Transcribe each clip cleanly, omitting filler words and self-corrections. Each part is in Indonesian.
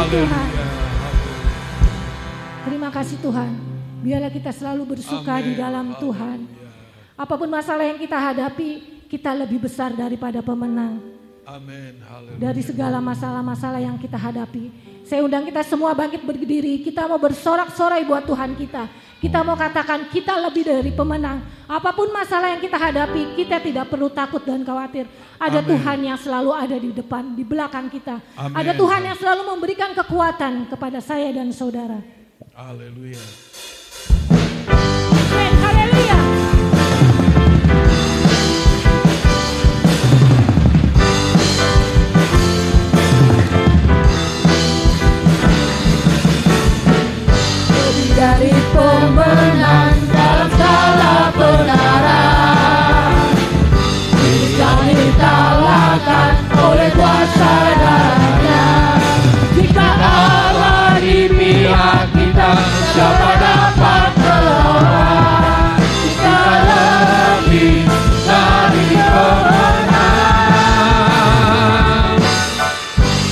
Tuhan. Terima kasih Tuhan. Biarlah kita selalu bersuka di dalam Tuhan. Apapun masalah yang kita hadapi, kita lebih besar daripada pemenang. Amin. Dari segala masalah-masalah yang kita hadapi. Saya undang kita semua bangkit berdiri. Kita mau bersorak-sorai buat Tuhan kita. Kita mau katakan kita lebih dari pemenang. Apapun masalah yang kita hadapi, kita tidak perlu takut dan khawatir. Ada Tuhan yang selalu ada di depan, di belakang kita. Ada Tuhan yang selalu memberikan kekuatan kepada saya dan saudara. Haleluya. Amin. Haleluya. Dari pemenang dalam segala perkara, yang dikalahkan oleh kuasa darahnya. Jika Allah di pihak kita, siapa dapat melawan? Kita lebih dari pemenang,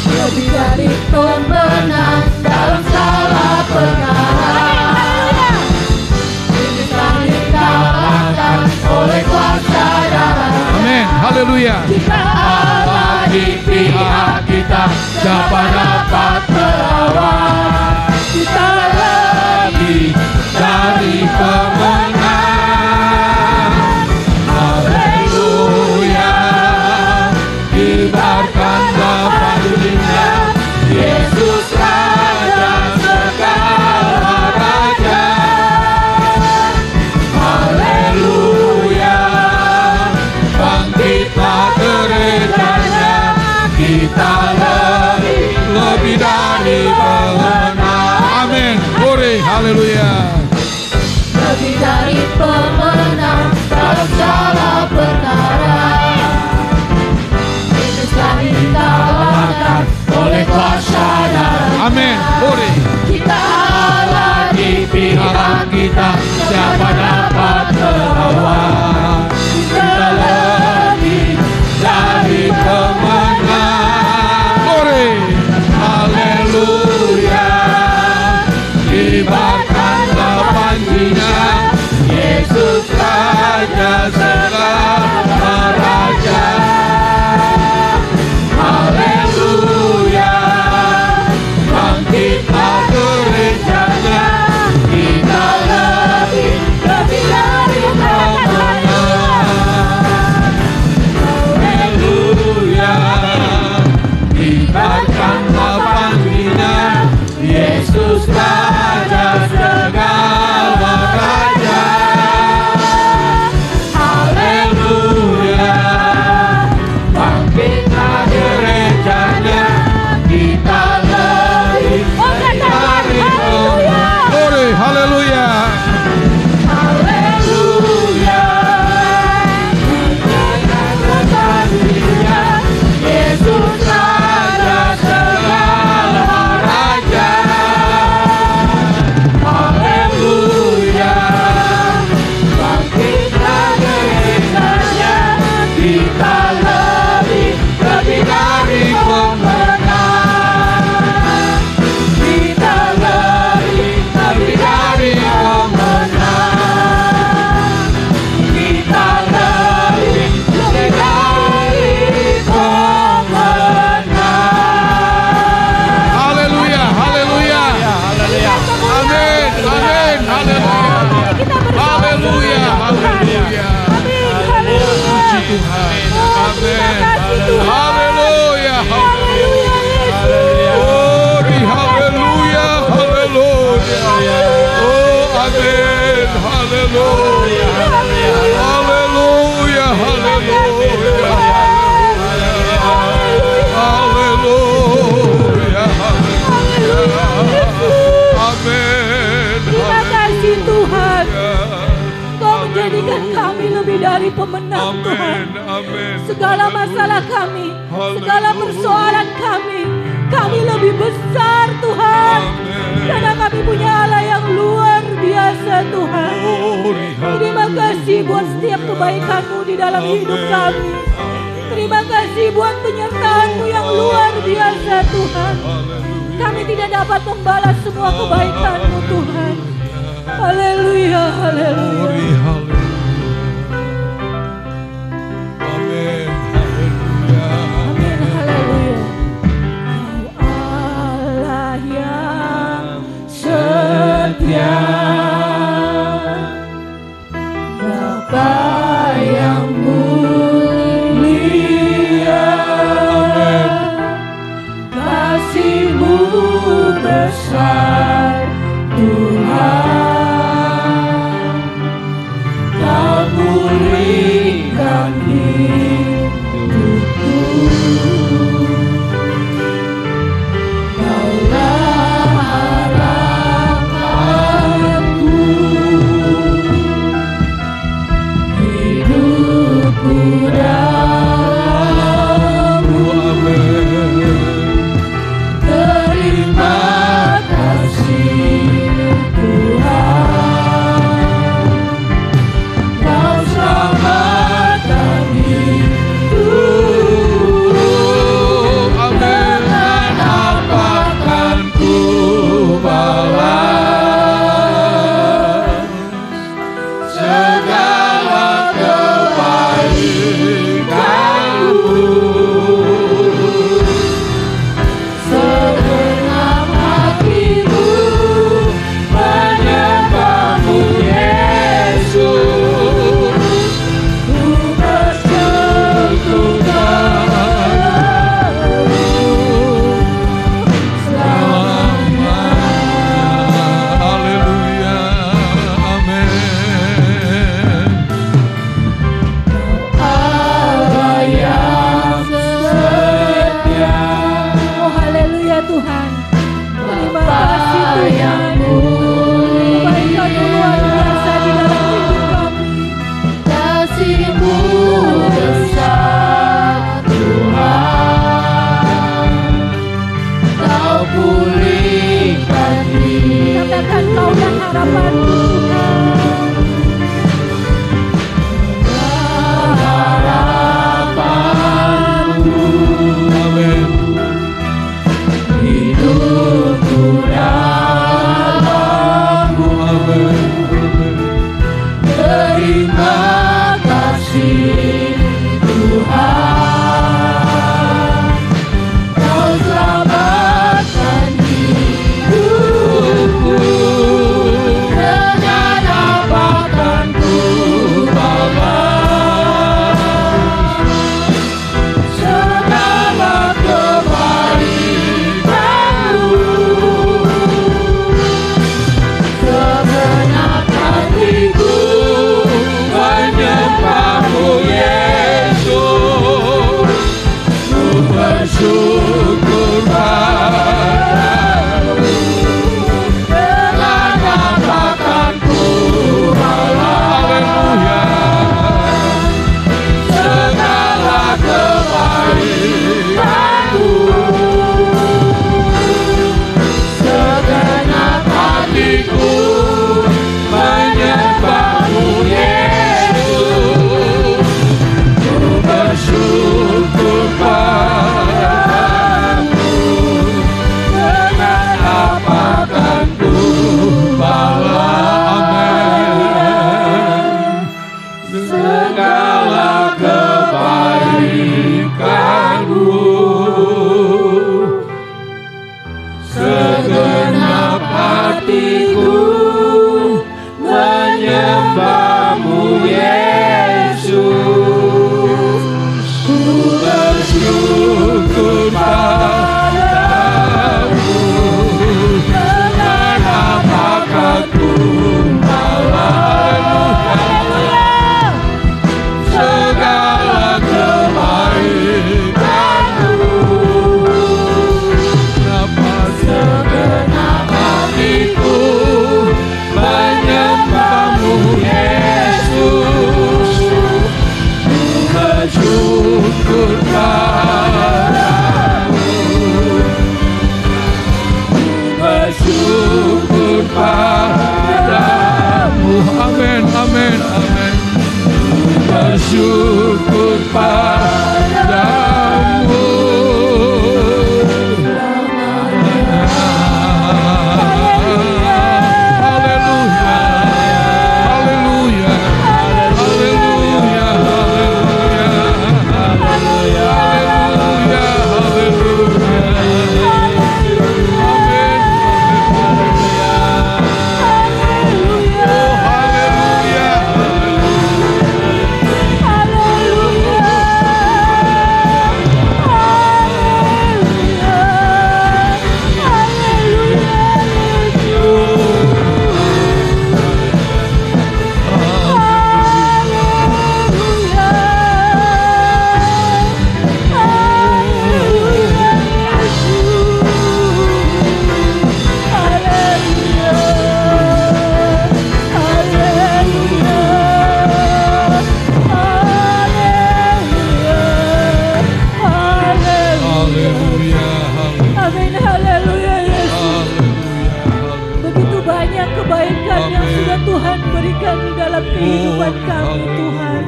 lebih dari pemenang dalam segala perkara. Oleh kuasa darahnya. Amin. Haleluya. Jika Allah di pihak kita, siapa dapat melawan? Kita lebih dari pemenang. Haleluya. Kibarkanlah panggilannya, Yesus Raja segala raja. Bangkitlah gerejanya, kita lebih dari pemenang. Amin. Glory. Haleluya. Lebih dari pemenang dalam segala perkara. Yesus telah dikalahkan oleh kuasa darahnya. Amin. Glory. Kita Allah di pihak kita, siapa dapat melawan? Kita lebih dari pemenang. Glory. Haleluya. Kibarkanlah panjinya, Yesus Raja segala raja. Haleluya. Bangkitlah gerejanya, kita lebih dari pemenang. Haleluya. Kibarkanlah panggilannya, Yesus Raja segala raja. Haleluya. Bangkitlah gerejanya, kita lebih dari pemenang. Glory. Haleluya. Haleluya. Kibarkanlah panggilannya, Yesus Raja segala raja. Haleluya. Bangkitlah gerejanya, kita lebih dari pemenang. Kita lebih dari pemenang. Kita lebih dari pemenang. Haleluya. Haleluya. Amin. Amin. Haleluya. Haleluya. Haleluya. Puji Tuhan. Amin. Haleluya. Haleluya. Glory. Haleluya. Haleluya. Oh, amin. Haleluya. Haleluya. Haleluya. Haleluya. Amin. Terima kasih Tuhan. Kau menjadikan kami lebih dari pemenang Tuhan. Amin. Segala masalah kami, segala persoalan kami lebih besar Tuhan. Karena kami punya Allah yang luar biasa Tuhan. Terima kasih buat setiap kebaikan-Mu di dalam hidup kami. Terima kasih buat penyertaan-Mu yang luar biasa Tuhan. kami tidak dapat membalas semua kebaikan-Mu Tuhan. Haleluya, haleluya. Amin, haleluya. Amin, haleluya. Kau Allah yang setia, Bapa yang mulia, kasih-Mu besar Tuhan. Kau pulihkan hidupku, Kaulah harapanku, hidupku dalam-Mu. Terima kasih Tuhan, Kau selamatkan hidupku. Dengan apa akan ku balas segala kebaikan-Mu? Segenap hatiku menyembah-Mu Yesus, ku bersyukur kepadamu selamanya. Haleluya, amin. Allah yang setia. Oh haleluya Tuhan. Terima kasih Tuhan. Kebaikan-Mu luar biasa di dalam hidup kami. Kasih-Mu besar Tuhan. Kau pulihkan hidup. Katakan Kaulah harapanku Tuhan. Harapanku, Amin. hidupku dalam-Mu. Amin. Terima kasih Tuhan, Kau selamatkan hidupku. Dengan apa akan ku balas segala kebaikan-Mu? Segenap hatiku Menyembah-Mu Yesus, ku bersyukur padamu. dengan apa akan ku balas Haleluya. segala kebaikan-Mu. Segenap hatiku Menyembah-Mu Yesus, ku bersyukur padamu. dengan apa akan ku Balas, amin. Segala kebaikan-Mu, segenap hatiku menyembah-Mu Yesus, ku bersyukur padamu. Dengan apa akan ku balas segala kebaikan-Mu? Kenapa segenap hatiku menyembah-Mu Yesus, ku bersyukur padamu. Bersyukur padamu. Amin, amin, amin. Bersyukur padamu. kehidupan kami Tuhan.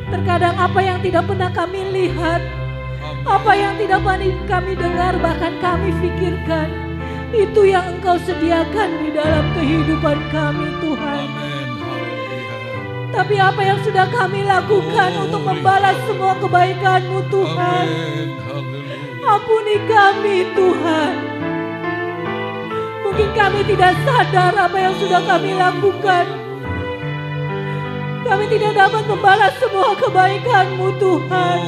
Terkadang apa yang tidak pernah kami lihat, apa yang tidak pernah kami dengar, bahkan kami pikirkan, itu yang Engkau sediakan di dalam kehidupan kami Tuhan. Tapi apa yang sudah kami lakukan untuk membalas semua kebaikan-Mu Tuhan. Ampuni kami Tuhan. Mungkin kami tidak sadar apa yang sudah kami lakukan. Kami tidak dapat membalas semua kebaikan-Mu Tuhan.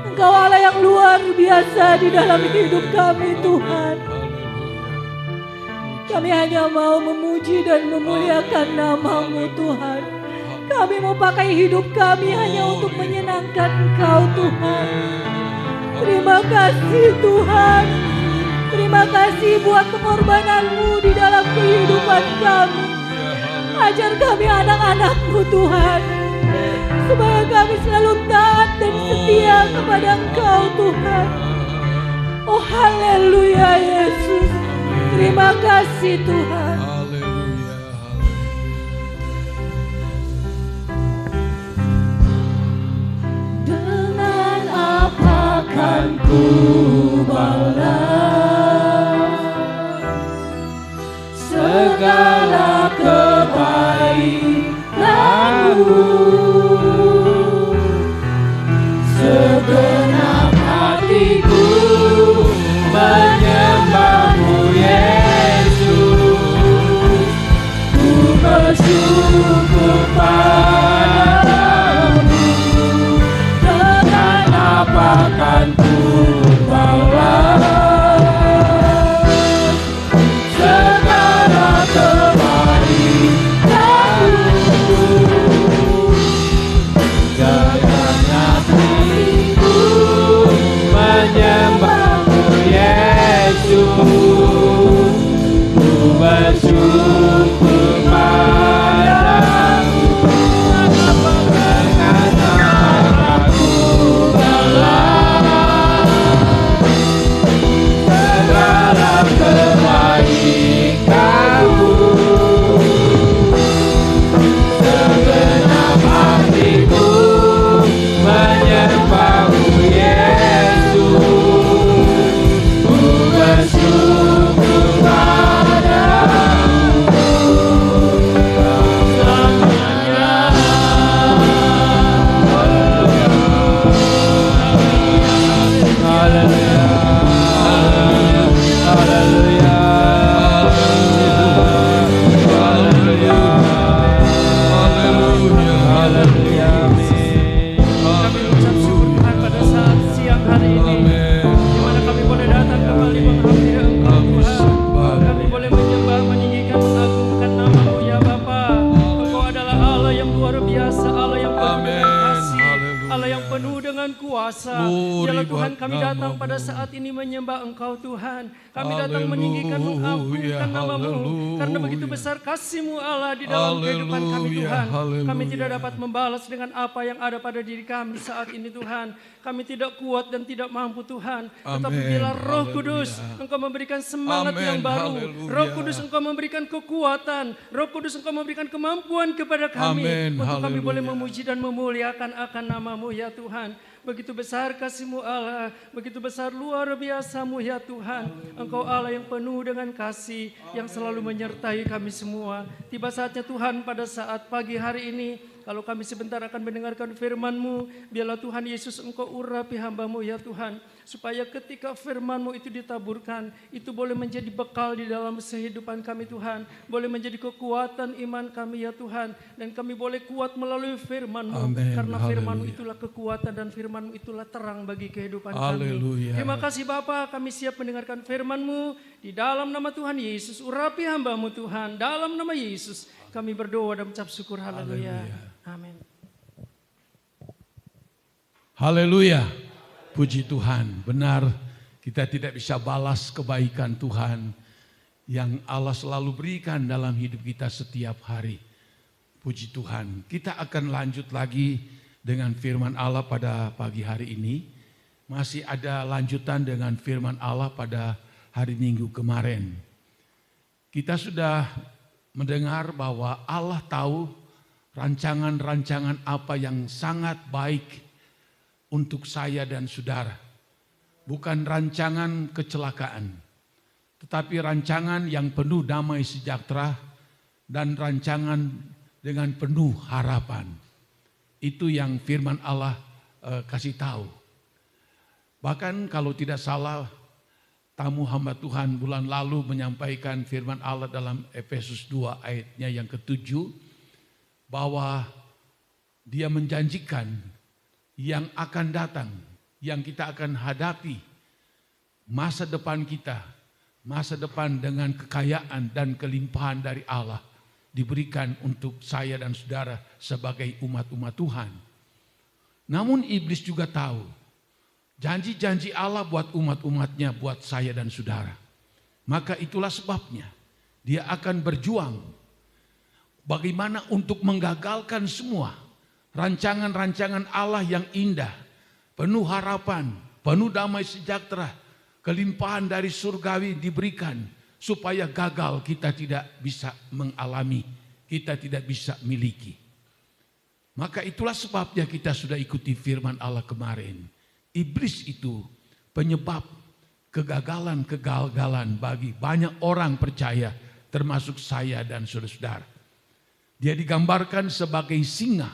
Engkau Allah yang luar biasa di dalam hidup kami Tuhan. Kami hanya mau memuji dan memuliakan nama-Mu Tuhan. Kami mau pakai hidup kami hanya untuk menyenangkan Engkau Tuhan. Terima kasih Tuhan. Terima kasih buat pengorbanan-Mu di dalam kehidupan kami. Ajar kami anak-anak-Mu Tuhan. Supaya kami selalu taat dan setia kepada Engkau Tuhan. Oh haleluya Yesus. Terima kasih Tuhan. Dengan apa kan ku balas segala kebaikan-Mu? Segenap hatiku menyembah-Mu Yesus. Ku bersyukur padamu. Dengan apa kan ku balas segala kebaikan-Mu? Segenap hatiku menyembah-Mu Yesus. Ku bersyukur padamu. Dengan apa ku balas segala kebaikan-Mu? Segenap hatiku menyembah-Mu Yesus. Ku bersyukur padamu selamanya. Haleluya, haleluya, haleluya, haleluya. Kami ucap syukur Tuhan pada saat siang hari ini, di mana kami boleh datang kembali menghampiri Engkau Tuhan. Kami boleh menyembah, meninggikan, mengagungkan nama-Mu ya Bapa. Engkau adalah Allah yang luar biasa, Allah yang penuh dengan kasih, Allah yang penuh dengan kuasa. Dialah Tuhan, kami datang pada saat ini menyembah Engkau Tuhan. Kami datang meninggikan, mengagungkan nama-Mu, karena begitu besar kasih-Mu Allah di dalam kehidupan kami Tuhan. Kami tidak dapat membalas dengan apa yang ada pada diri kami saat ini Tuhan. Kami tidak kuat dan tidak mampu Tuhan. Tetapi bila Roh Kudus Engkau memberikan semangat yang baru. Roh Kudus Engkau memberikan kekuatan. Roh Kudus Engkau memberikan kemampuan kepada kami. Untuk kami boleh memuji dan memuliakan akan nama-Mu ya Tuhan. Begitu besar kasih-Mu Allah. Begitu besar luar biasa-Mu ya Tuhan. Engkau Allah yang penuh dengan kasih. Yang selalu menyertai kami semua. Tiba saatnya Tuhan pada saat pagi hari ini. Kalau kami sebentar akan mendengarkan firman-Mu, biarlah Tuhan Yesus Engkau urapi hamba-Mu ya Tuhan. Supaya ketika firman-Mu itu ditaburkan, itu boleh menjadi bekal di dalam kehidupan kami Tuhan. Boleh menjadi kekuatan iman kami ya Tuhan. Dan kami boleh kuat melalui firman-Mu. Karena firman-Mu itulah kekuatan dan firman-Mu itulah terang bagi kehidupan kami. Terima kasih Bapa, kami siap mendengarkan firman-Mu. Di dalam nama Tuhan Yesus, urapi hamba-Mu Tuhan. Dalam nama Yesus, kami berdoa dan mengucap syukur. Haleluya. Amin. Haleluya. Puji Tuhan. Benar, kita tidak bisa balas kebaikan Tuhan yang Allah selalu berikan dalam hidup kita setiap hari. Puji Tuhan. Kita akan lanjut lagi dengan firman Allah pada pagi hari ini. Masih ada lanjutan dengan firman Allah pada hari Minggu kemarin. Kita sudah mendengar bahwa Allah tahu rancangan-rancangan apa yang sangat baik untuk saya dan saudara. Bukan rancangan kecelakaan, tetapi rancangan yang penuh damai sejahtera dan rancangan dengan penuh harapan. Itu yang firman Allah kasih tahu. Bahkan kalau tidak salah, tamu hamba Tuhan bulan lalu menyampaikan firman Allah dalam Efesus 2 ayatnya yang ke-7, bahwa dia menjanjikan yang akan datang, yang kita akan hadapi, masa depan kita, masa depan dengan kekayaan dan kelimpahan dari Allah diberikan untuk saya dan saudara sebagai umat-umat Tuhan. Namun iblis juga tahu janji-janji Allah buat umat-umatnya, buat saya dan saudara. Maka itulah sebabnya dia akan berjuang bagaimana untuk menggagalkan semua rancangan-rancangan Allah yang indah, penuh harapan, penuh damai sejahtera, kelimpahan dari surgawi diberikan, supaya gagal kita tidak bisa mengalami, kita tidak bisa miliki. Maka itulah sebabnya kita sudah ikuti firman Allah kemarin. Iblis itu penyebab kegagalan-kegagalan bagi banyak orang percaya, termasuk saya dan saudara-saudara. Dia digambarkan sebagai singa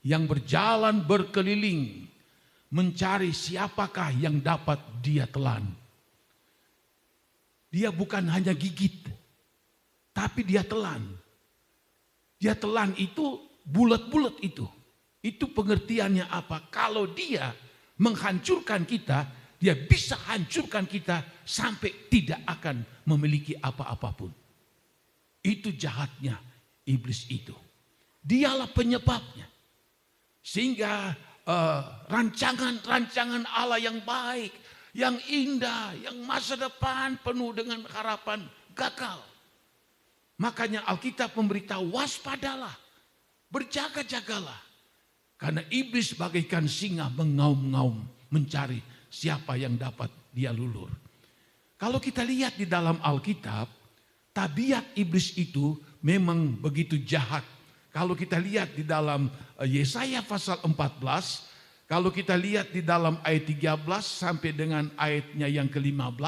yang berjalan berkeliling, mencari siapakah yang dapat dia telan. Dia bukan hanya gigit, tapi dia telan. Dia telan itu bulat-bulat itu. Itu pengertiannya apa? Kalau dia menghancurkan kita, dia bisa hancurkan kita sampai tidak akan memiliki apa-apapun. Itu jahatnya iblis itu. Dialah penyebabnya. Sehingga rancangan-rancangan Allah yang baik, yang indah, yang masa depan penuh dengan harapan gagal. Makanya Alkitab memberitahu, waspadalah, berjaga-jagalah. Karena iblis bagaikan singa mengaum-ngaum mencari siapa yang dapat dia lulur. Kalau kita lihat di dalam Alkitab, tabiat iblis itu memang begitu jahat. Kalau kita lihat di dalam Yesaya pasal 14, kalau kita lihat di dalam ayat 13 sampai dengan ayatnya yang ke-15,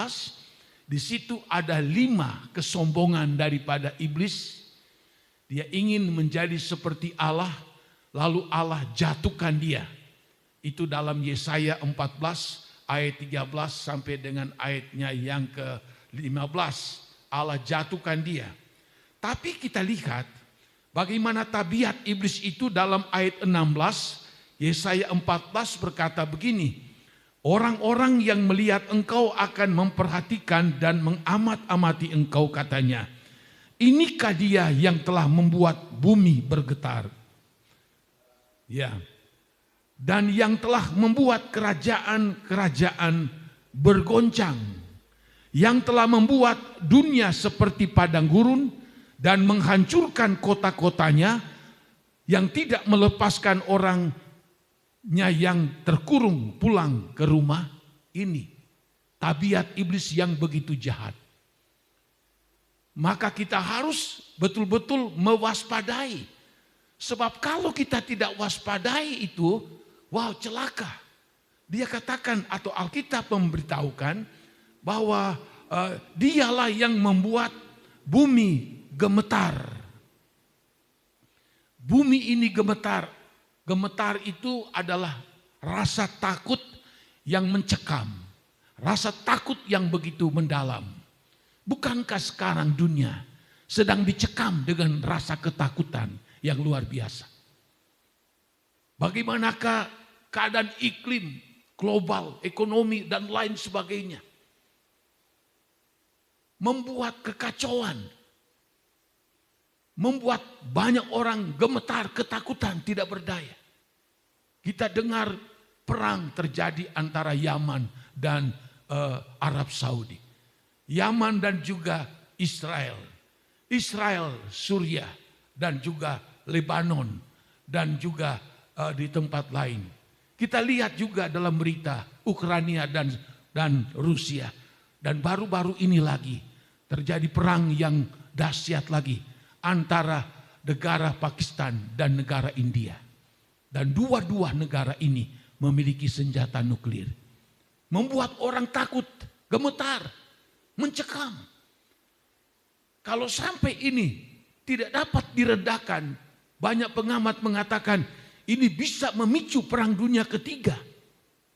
di situ ada 5 kesombongan daripada iblis. Dia ingin menjadi seperti Allah, lalu Allah jatuhkan dia. Itu dalam Yesaya 14 ayat 13 sampai dengan ayatnya yang ke-15. Allah jatuhkan dia. Tapi kita lihat bagaimana tabiat iblis itu dalam ayat 16, Yesaya 14 berkata begini, orang-orang yang melihat engkau akan memperhatikan dan mengamat-amati engkau, katanya, inikah dia yang telah membuat bumi bergetar? Ya, dan yang telah membuat kerajaan-kerajaan bergoncang, yang telah membuat dunia seperti padang gurun, dan menghancurkan kota-kotanya, yang tidak melepaskan orangnya yang terkurung pulang ke rumah. Ini tabiat iblis yang begitu jahat. Maka kita harus betul-betul mewaspadai. Sebab kalau kita tidak waspadai itu, wow, celaka. Dia katakan atau Alkitab memberitahukan bahwa dialah yang membuat bumi gemetar. Bumi ini gemetar. Gemetar itu adalah rasa takut yang mencekam. Rasa takut yang begitu mendalam. Bukankah sekarang dunia sedang dicekam dengan rasa ketakutan yang luar biasa? Bagaimanakah keadaan iklim, global, ekonomi, dan lain sebagainya? Membuat kekacauan. Membuat banyak orang gemetar, ketakutan, tidak berdaya. Kita dengar perang terjadi antara Yaman dan Arab Saudi. Yaman dan juga Israel. Israel, Suriah, dan juga Lebanon, dan juga di tempat lain. Kita lihat juga dalam berita Ukraina dan Rusia. Dan baru-baru ini lagi terjadi perang yang dahsyat lagi antara negara Pakistan dan negara India. Dan dua-dua negara ini memiliki senjata nuklir. Membuat orang takut, gemetar, mencekam. Kalau sampai ini tidak dapat diredakan, banyak pengamat mengatakan ini bisa memicu perang dunia ketiga.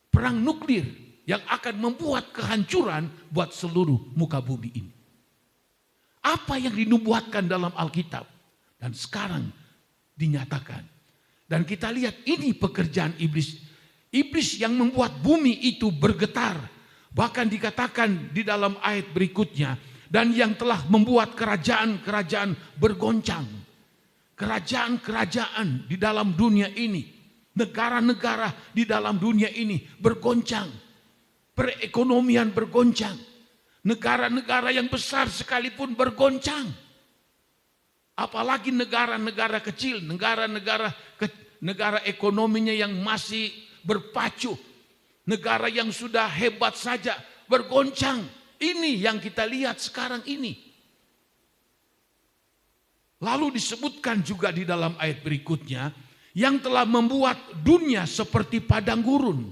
Perang nuklir yang akan membuat kehancuran buat seluruh muka bumi ini. Apa yang dinubuatkan dalam Alkitab dan sekarang dinyatakan. Dan kita lihat ini pekerjaan iblis. Iblis yang membuat bumi itu bergetar. Bahkan dikatakan di dalam ayat berikutnya, dan yang telah membuat kerajaan-kerajaan bergoncang. Kerajaan-kerajaan di dalam dunia ini, negara-negara di dalam dunia ini bergoncang. Perekonomian bergoncang. Negara-negara yang besar sekalipun bergoncang. Apalagi negara-negara kecil, negara ekonominya yang masih berpacu. Negara yang sudah hebat saja bergoncang. Ini yang kita lihat sekarang ini. Lalu disebutkan juga di dalam ayat berikutnya, yang telah membuat dunia seperti padang gurun.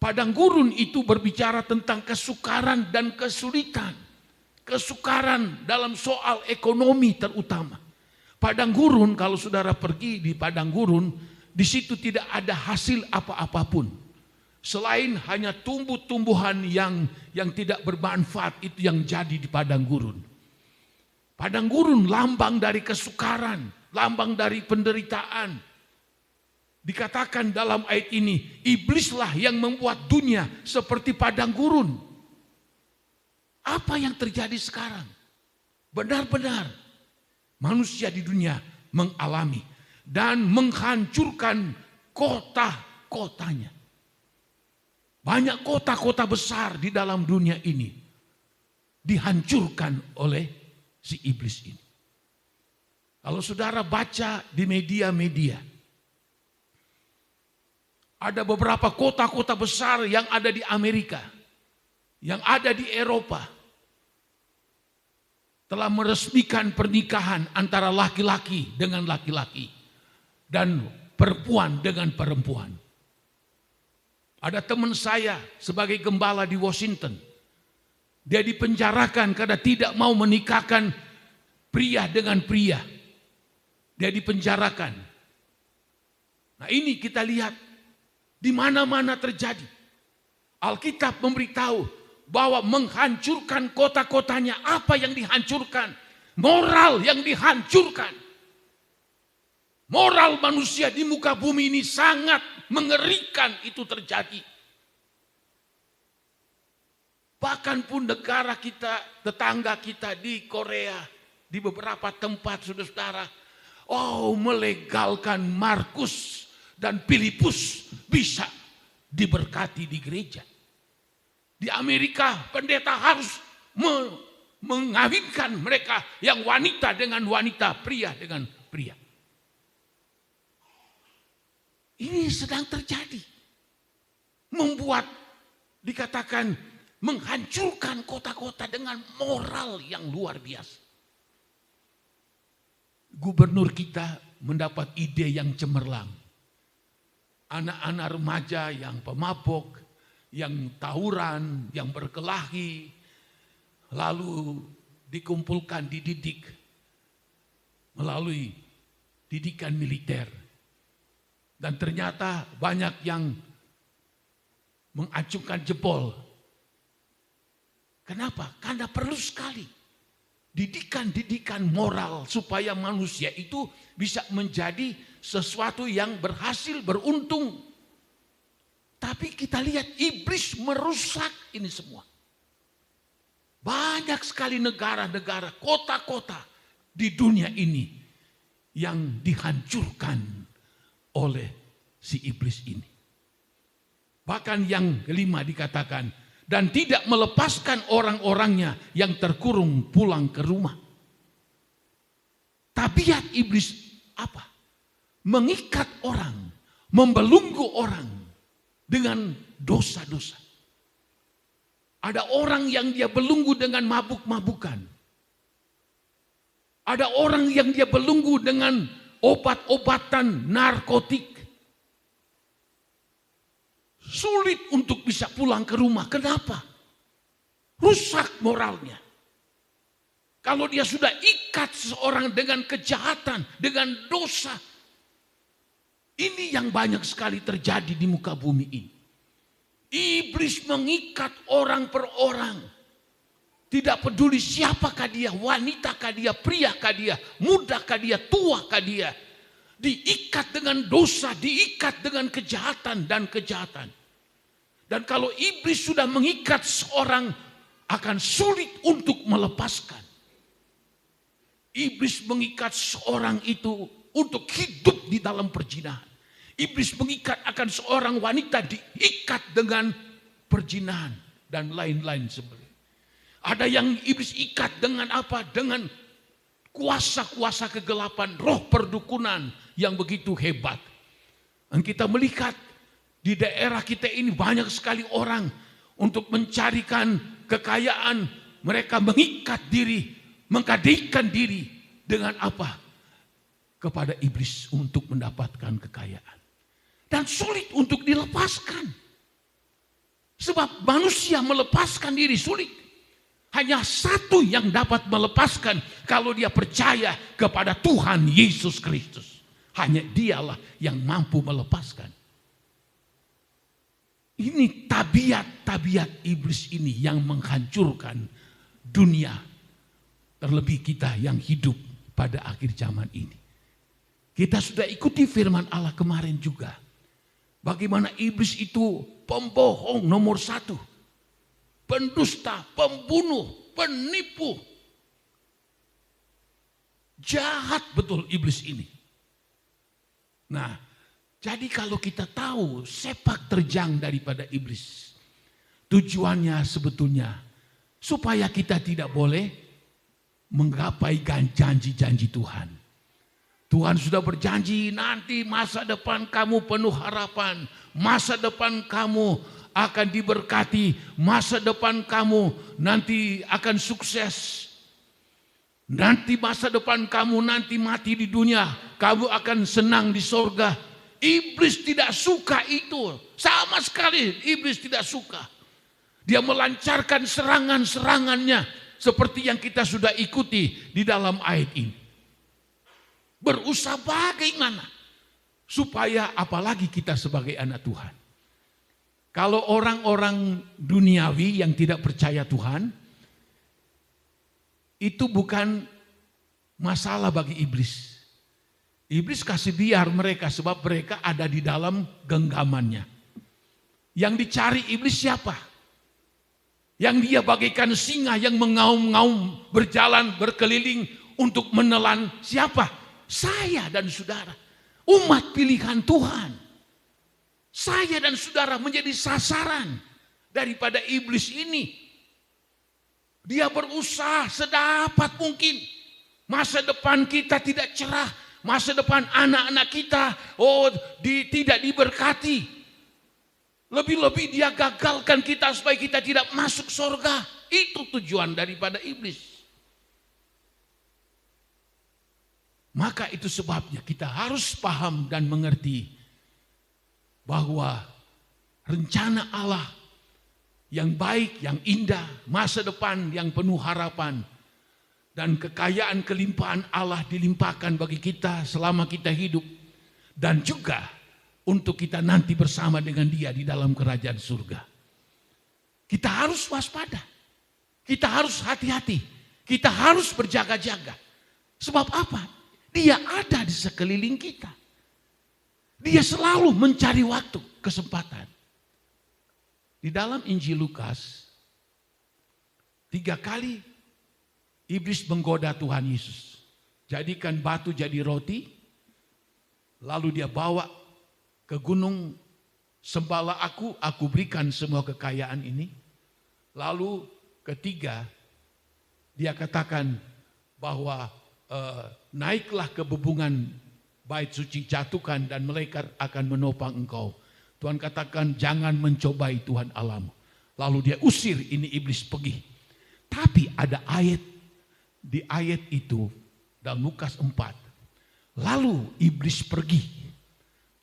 Padang gurun itu berbicara tentang kesukaran dan kesulitan. Kesukaran dalam soal ekonomi terutama. Padang gurun, kalau saudara pergi di padang gurun, di situ tidak ada hasil apa-apapun. Selain hanya tumbuh-tumbuhan yang tidak bermanfaat, itu yang jadi di padang gurun. Padang gurun lambang dari kesukaran, lambang dari penderitaan. Dikatakan dalam ayat ini, iblislah yang membuat dunia seperti padang gurun. Apa yang terjadi sekarang? Benar-benar manusia di dunia mengalami dan menghancurkan kota-kotanya. Banyak kota-kota besar di dalam dunia ini dihancurkan oleh si iblis ini. Kalau saudara baca di media-media, ada beberapa kota-kota besar yang ada di Amerika, yang ada di Eropa, telah meresmikan pernikahan antara laki-laki dengan laki-laki dan perempuan dengan perempuan. Ada teman saya sebagai gembala di Washington. Dia dipenjarakan karena tidak mau menikahkan pria dengan pria. Dia dipenjarakan. Nah ini kita lihat di mana-mana terjadi. Alkitab memberitahu bahwa menghancurkan kota-kotanya. Apa yang dihancurkan? Moral yang dihancurkan. Moral manusia di muka bumi ini sangat mengerikan itu terjadi. Bahkan pun negara kita, tetangga kita di Korea, di beberapa tempat saudara-saudara, melegalkan Markus dan Filipus bisa diberkati di gereja. Di Amerika pendeta harus mengawinkan mereka yang wanita dengan wanita, pria dengan pria. Ini sedang terjadi. Membuat, dikatakan, menghancurkan kota-kota dengan moral yang luar biasa. Gubernur kita mendapat ide yang cemerlang. Anak-anak remaja yang pemabok, yang tawuran, yang berkelahi, lalu dikumpulkan, dididik melalui didikan militer. Dan ternyata banyak yang mengacungkan jempol. Kenapa? Karena perlu sekali didikan-didikan moral supaya manusia itu bisa menjadi sesuatu yang berhasil, beruntung. Tapi kita lihat iblis merusak ini semua. Banyak sekali negara-negara, kota-kota di dunia ini yang dihancurkan oleh si iblis ini. Bahkan yang kelima dikatakan, dan tidak melepaskan orang-orangnya yang terkurung pulang ke rumah. Tabiat iblis apa? Mengikat orang, membelenggu orang dengan dosa-dosa. Ada orang yang dia belenggu dengan mabuk-mabukan. Ada orang yang dia belenggu dengan obat-obatan narkotik. Sulit untuk bisa pulang ke rumah. Kenapa? Rusak moralnya. Kalau dia sudah ikat seseorang dengan kejahatan, dengan dosa. Ini yang banyak sekali terjadi di muka bumi ini. Iblis mengikat orang per orang. Tidak peduli siapakah dia, wanitakah dia, priakah dia, mudakah dia, tuakah dia. Diikat dengan dosa, diikat dengan kejahatan dan kejahatan. Dan kalau iblis sudah mengikat seorang, akan sulit untuk melepaskan. Iblis mengikat seorang itu untuk hidup di dalam perzinahan. Iblis mengikat akan seorang wanita diikat dengan perzinahan dan lain-lain sebagainya. Ada yang iblis ikat dengan apa? Dengan kuasa-kuasa kegelapan, roh perdukunan yang begitu hebat. Dan kita melihat di daerah kita ini banyak sekali orang untuk mencarikan kekayaan. Mereka mengikat diri, mengkadekan diri dengan apa? Kepada iblis untuk mendapatkan kekayaan. Dan sulit untuk dilepaskan. Sebab manusia melepaskan diri sulit. Hanya satu yang dapat melepaskan kalau dia percaya kepada Tuhan Yesus Kristus. Hanya dialah yang mampu melepaskan. Ini tabiat-tabiat iblis ini yang menghancurkan dunia. Terlebih kita yang hidup pada akhir zaman ini. Kita sudah ikuti firman Allah kemarin juga. Bagaimana iblis itu pembohong nomor satu. Pendusta, pembunuh, penipu. Jahat betul iblis ini. Nah, jadi kalau kita tahu sepak terjang daripada iblis. Tujuannya sebetulnya supaya kita tidak boleh menggapai janji-janji Tuhan. Tuhan sudah berjanji nanti masa depan kamu penuh harapan. Masa depan kamu akan diberkati, masa depan kamu nanti akan sukses. Nanti masa depan kamu nanti mati di dunia, kamu akan senang di sorga. Iblis tidak suka itu, sama sekali iblis tidak suka. Dia melancarkan serangan-serangannya seperti yang kita sudah ikuti di dalam ayat ini. Berusaha bagaimana supaya apalagi kita sebagai anak Tuhan. Kalau orang-orang duniawi yang tidak percaya Tuhan, itu bukan masalah bagi iblis. Iblis kasih biar mereka sebab mereka ada di dalam genggamannya. Yang dicari iblis siapa? Yang dia bagaikan singa yang mengaum-ngaum, berjalan, berkeliling untuk menelan siapa? Saya dan saudara, umat pilihan Tuhan. Saya dan saudara menjadi sasaran daripada iblis ini. Dia berusaha sedapat mungkin. Masa depan kita tidak cerah. Masa depan anak-anak kita tidak diberkati. Lebih-lebih dia gagalkan kita supaya kita tidak masuk surga. Itu tujuan daripada iblis. Maka itu sebabnya kita harus paham dan mengerti bahwa rencana Allah yang baik, yang indah, masa depan yang penuh harapan, dan kekayaan kelimpahan Allah dilimpahkan bagi kita selama kita hidup, dan juga untuk kita nanti bersama dengan Dia di dalam kerajaan surga. Kita harus waspada, kita harus hati-hati, kita harus berjaga-jaga. Sebab apa? Dia ada di sekeliling kita. Dia selalu mencari waktu, kesempatan. Di dalam Injil Lukas, 3 kali iblis menggoda Tuhan Yesus. Jadikan batu jadi roti, lalu dia bawa ke gunung, sembahlah aku berikan semua kekayaan ini. Lalu ketiga, dia katakan bahwa naiklah ke bebungan bait suci, jatuhkan dan malaikat akan menopang engkau. Tuhan katakan jangan mencobai Tuhan Allahmu. Lalu dia usir ini iblis pergi. Tapi ada ayat, di ayat itu dalam Lukas 4. Lalu iblis pergi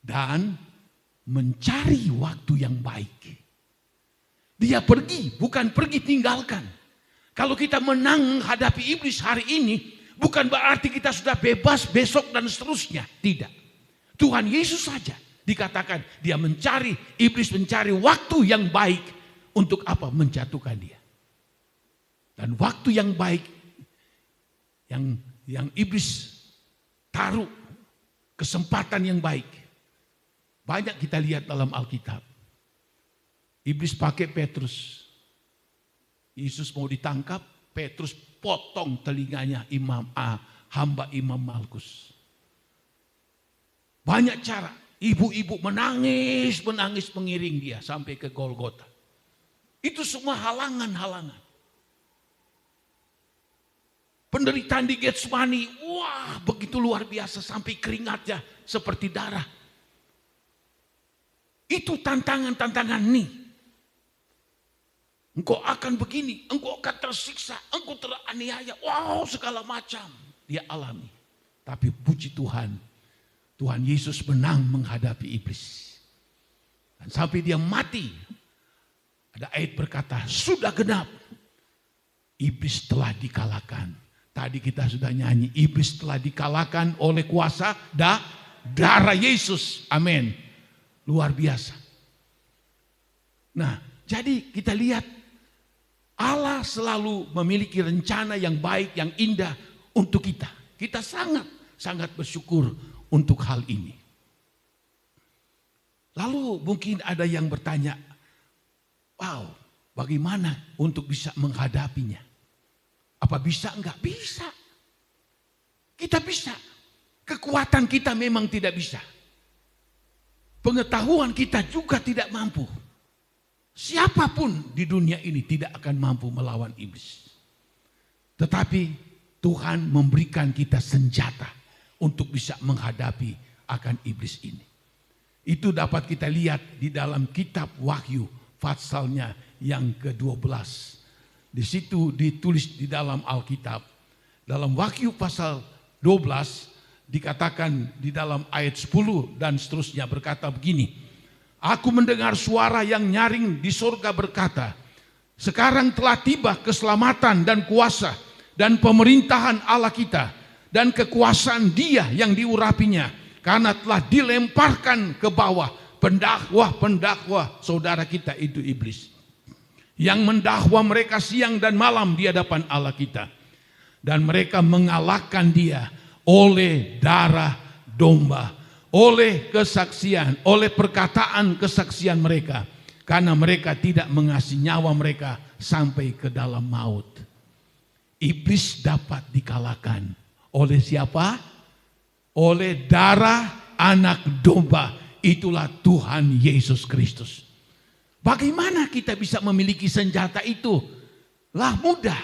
dan mencari waktu yang baik. Dia pergi, bukan pergi tinggalkan. Kalau kita menang menghadapi iblis hari ini, bukan berarti kita sudah bebas besok dan seterusnya. Tidak. Tuhan Yesus saja dikatakan dia mencari, iblis mencari waktu yang baik untuk apa? Menjatuhkan dia. Dan waktu yang baik yang iblis taruh, kesempatan yang baik. Banyak kita lihat dalam Alkitab. Iblis pakai Petrus. Yesus mau ditangkap, Petrus potong telinganya hamba Imam Malkus. Banyak cara. Ibu-ibu menangis mengiring dia sampai ke Golgota. Itu semua halangan-halangan. Penderitaan di Getsemani, wah begitu luar biasa sampai keringatnya seperti darah. Itu tantangan-tantangan nih. Engkau akan begini, engkau akan tersiksa, engkau teraniaya, wow segala macam dia alami. Tapi puji Tuhan, Tuhan Yesus menang menghadapi iblis. Dan sampai dia mati, ada ayat berkata, sudah genap, iblis telah dikalahkan. Tadi kita sudah nyanyi, iblis telah dikalahkan oleh kuasa darah Yesus. Amin. Luar biasa. Nah, jadi kita lihat Allah selalu memiliki rencana yang baik, yang indah untuk kita. Kita sangat bersyukur untuk hal ini. Lalu mungkin ada yang bertanya, wow, bagaimana untuk bisa menghadapinya? Apa bisa? Enggak bisa. Kita bisa. Kekuatan kita memang tidak bisa. Pengetahuan kita juga tidak mampu. Siapapun di dunia ini tidak akan mampu melawan iblis. Tetapi Tuhan memberikan kita senjata untuk bisa menghadapi akan iblis ini. Itu dapat kita lihat di dalam kitab Wahyu pasalnya yang ke-12. Di situ ditulis di dalam Alkitab. Dalam Wahyu pasal 12 dikatakan di dalam ayat 10 dan seterusnya berkata begini. Aku mendengar suara yang nyaring di surga berkata, sekarang telah tiba keselamatan dan kuasa dan pemerintahan Allah kita dan kekuasaan Dia yang diurapinya, karena telah dilemparkan ke bawah pendakwa saudara kita itu iblis, yang mendakwa mereka siang dan malam di hadapan Allah kita, dan mereka mengalahkan Dia oleh darah domba, oleh kesaksian, oleh perkataan kesaksian mereka, karena mereka tidak mengasihi nyawa mereka sampai ke dalam maut. Iblis dapat dikalahkan oleh siapa? Oleh darah anak domba, itulah Tuhan Yesus Kristus. Bagaimana kita bisa memiliki senjata itu? Lah mudah.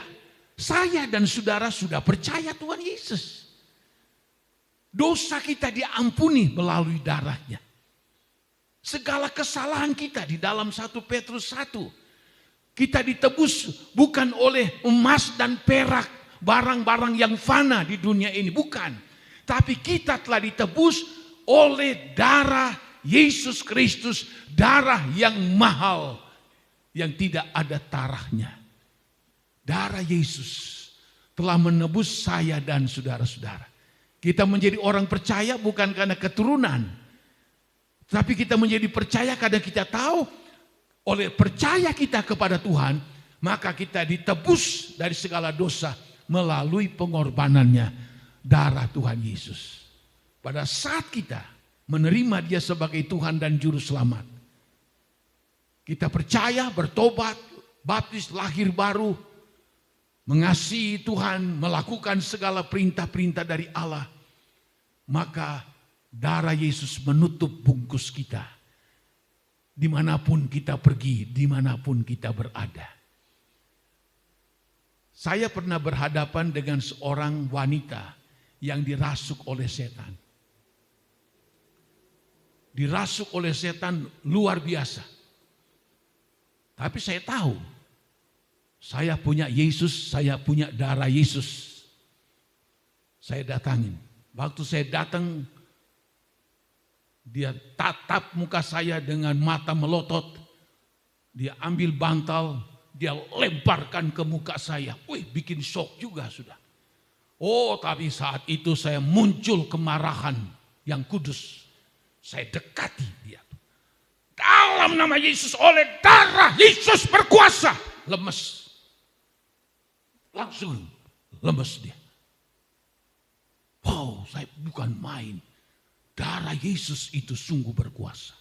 Saya dan saudara sudah percaya Tuhan Yesus. Dosa kita diampuni melalui darahnya. Segala kesalahan kita di dalam 1 Petrus 1. Kita ditebus bukan oleh emas dan perak, barang-barang yang fana di dunia ini. Bukan. Tapi kita telah ditebus oleh darah Yesus Kristus. Darah yang mahal. Yang tidak ada tarahnya. Darah Yesus telah menebus saya dan saudara-saudara. Kita menjadi orang percaya bukan karena keturunan. Tapi kita menjadi percaya karena kita tahu oleh percaya kita kepada Tuhan, maka kita ditebus dari segala dosa melalui pengorbanannya darah Tuhan Yesus. Pada saat kita menerima Dia sebagai Tuhan dan Juru Selamat, kita percaya, bertobat, baptis, lahir baru, mengasihi Tuhan, melakukan segala perintah-perintah dari Allah, maka darah Yesus menutup bungkus kita. Dimanapun kita pergi, dimanapun kita berada. Saya pernah berhadapan dengan seorang wanita yang dirasuk oleh setan. Dirasuk oleh setan luar biasa. Tapi saya tahu, saya punya Yesus, saya punya darah Yesus. Saya datangin. Waktu saya datang, dia tatap muka saya dengan mata melotot. Dia ambil bantal, dia lemparkan ke muka saya. Wih, bikin shock juga sudah. Oh, tapi saat itu saya muncul kemarahan yang kudus. Saya dekati dia. Dalam nama Yesus, oleh darah Yesus berkuasa. Lemes. Langsung lemes dia. Wow, saya bukan main. Darah Yesus itu sungguh berkuasa.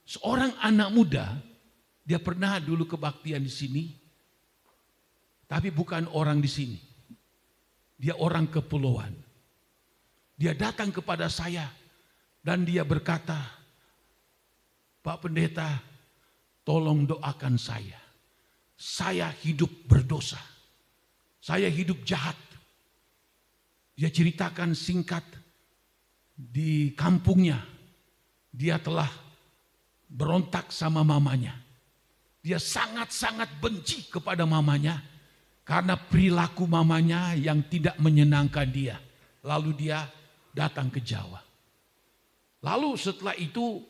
Seorang anak muda, dia pernah dulu kebaktian di sini. Tapi bukan orang di sini. Dia orang kepulauan. Dia datang kepada saya dan dia berkata, Pak Pendeta, tolong doakan saya. Saya hidup berdosa. Saya hidup jahat. Dia ceritakan singkat di kampungnya. Dia telah berontak sama mamanya. Dia sangat-sangat benci kepada mamanya. Karena perilaku mamanya yang tidak menyenangkan dia. Lalu dia datang ke Jawa. Lalu setelah itu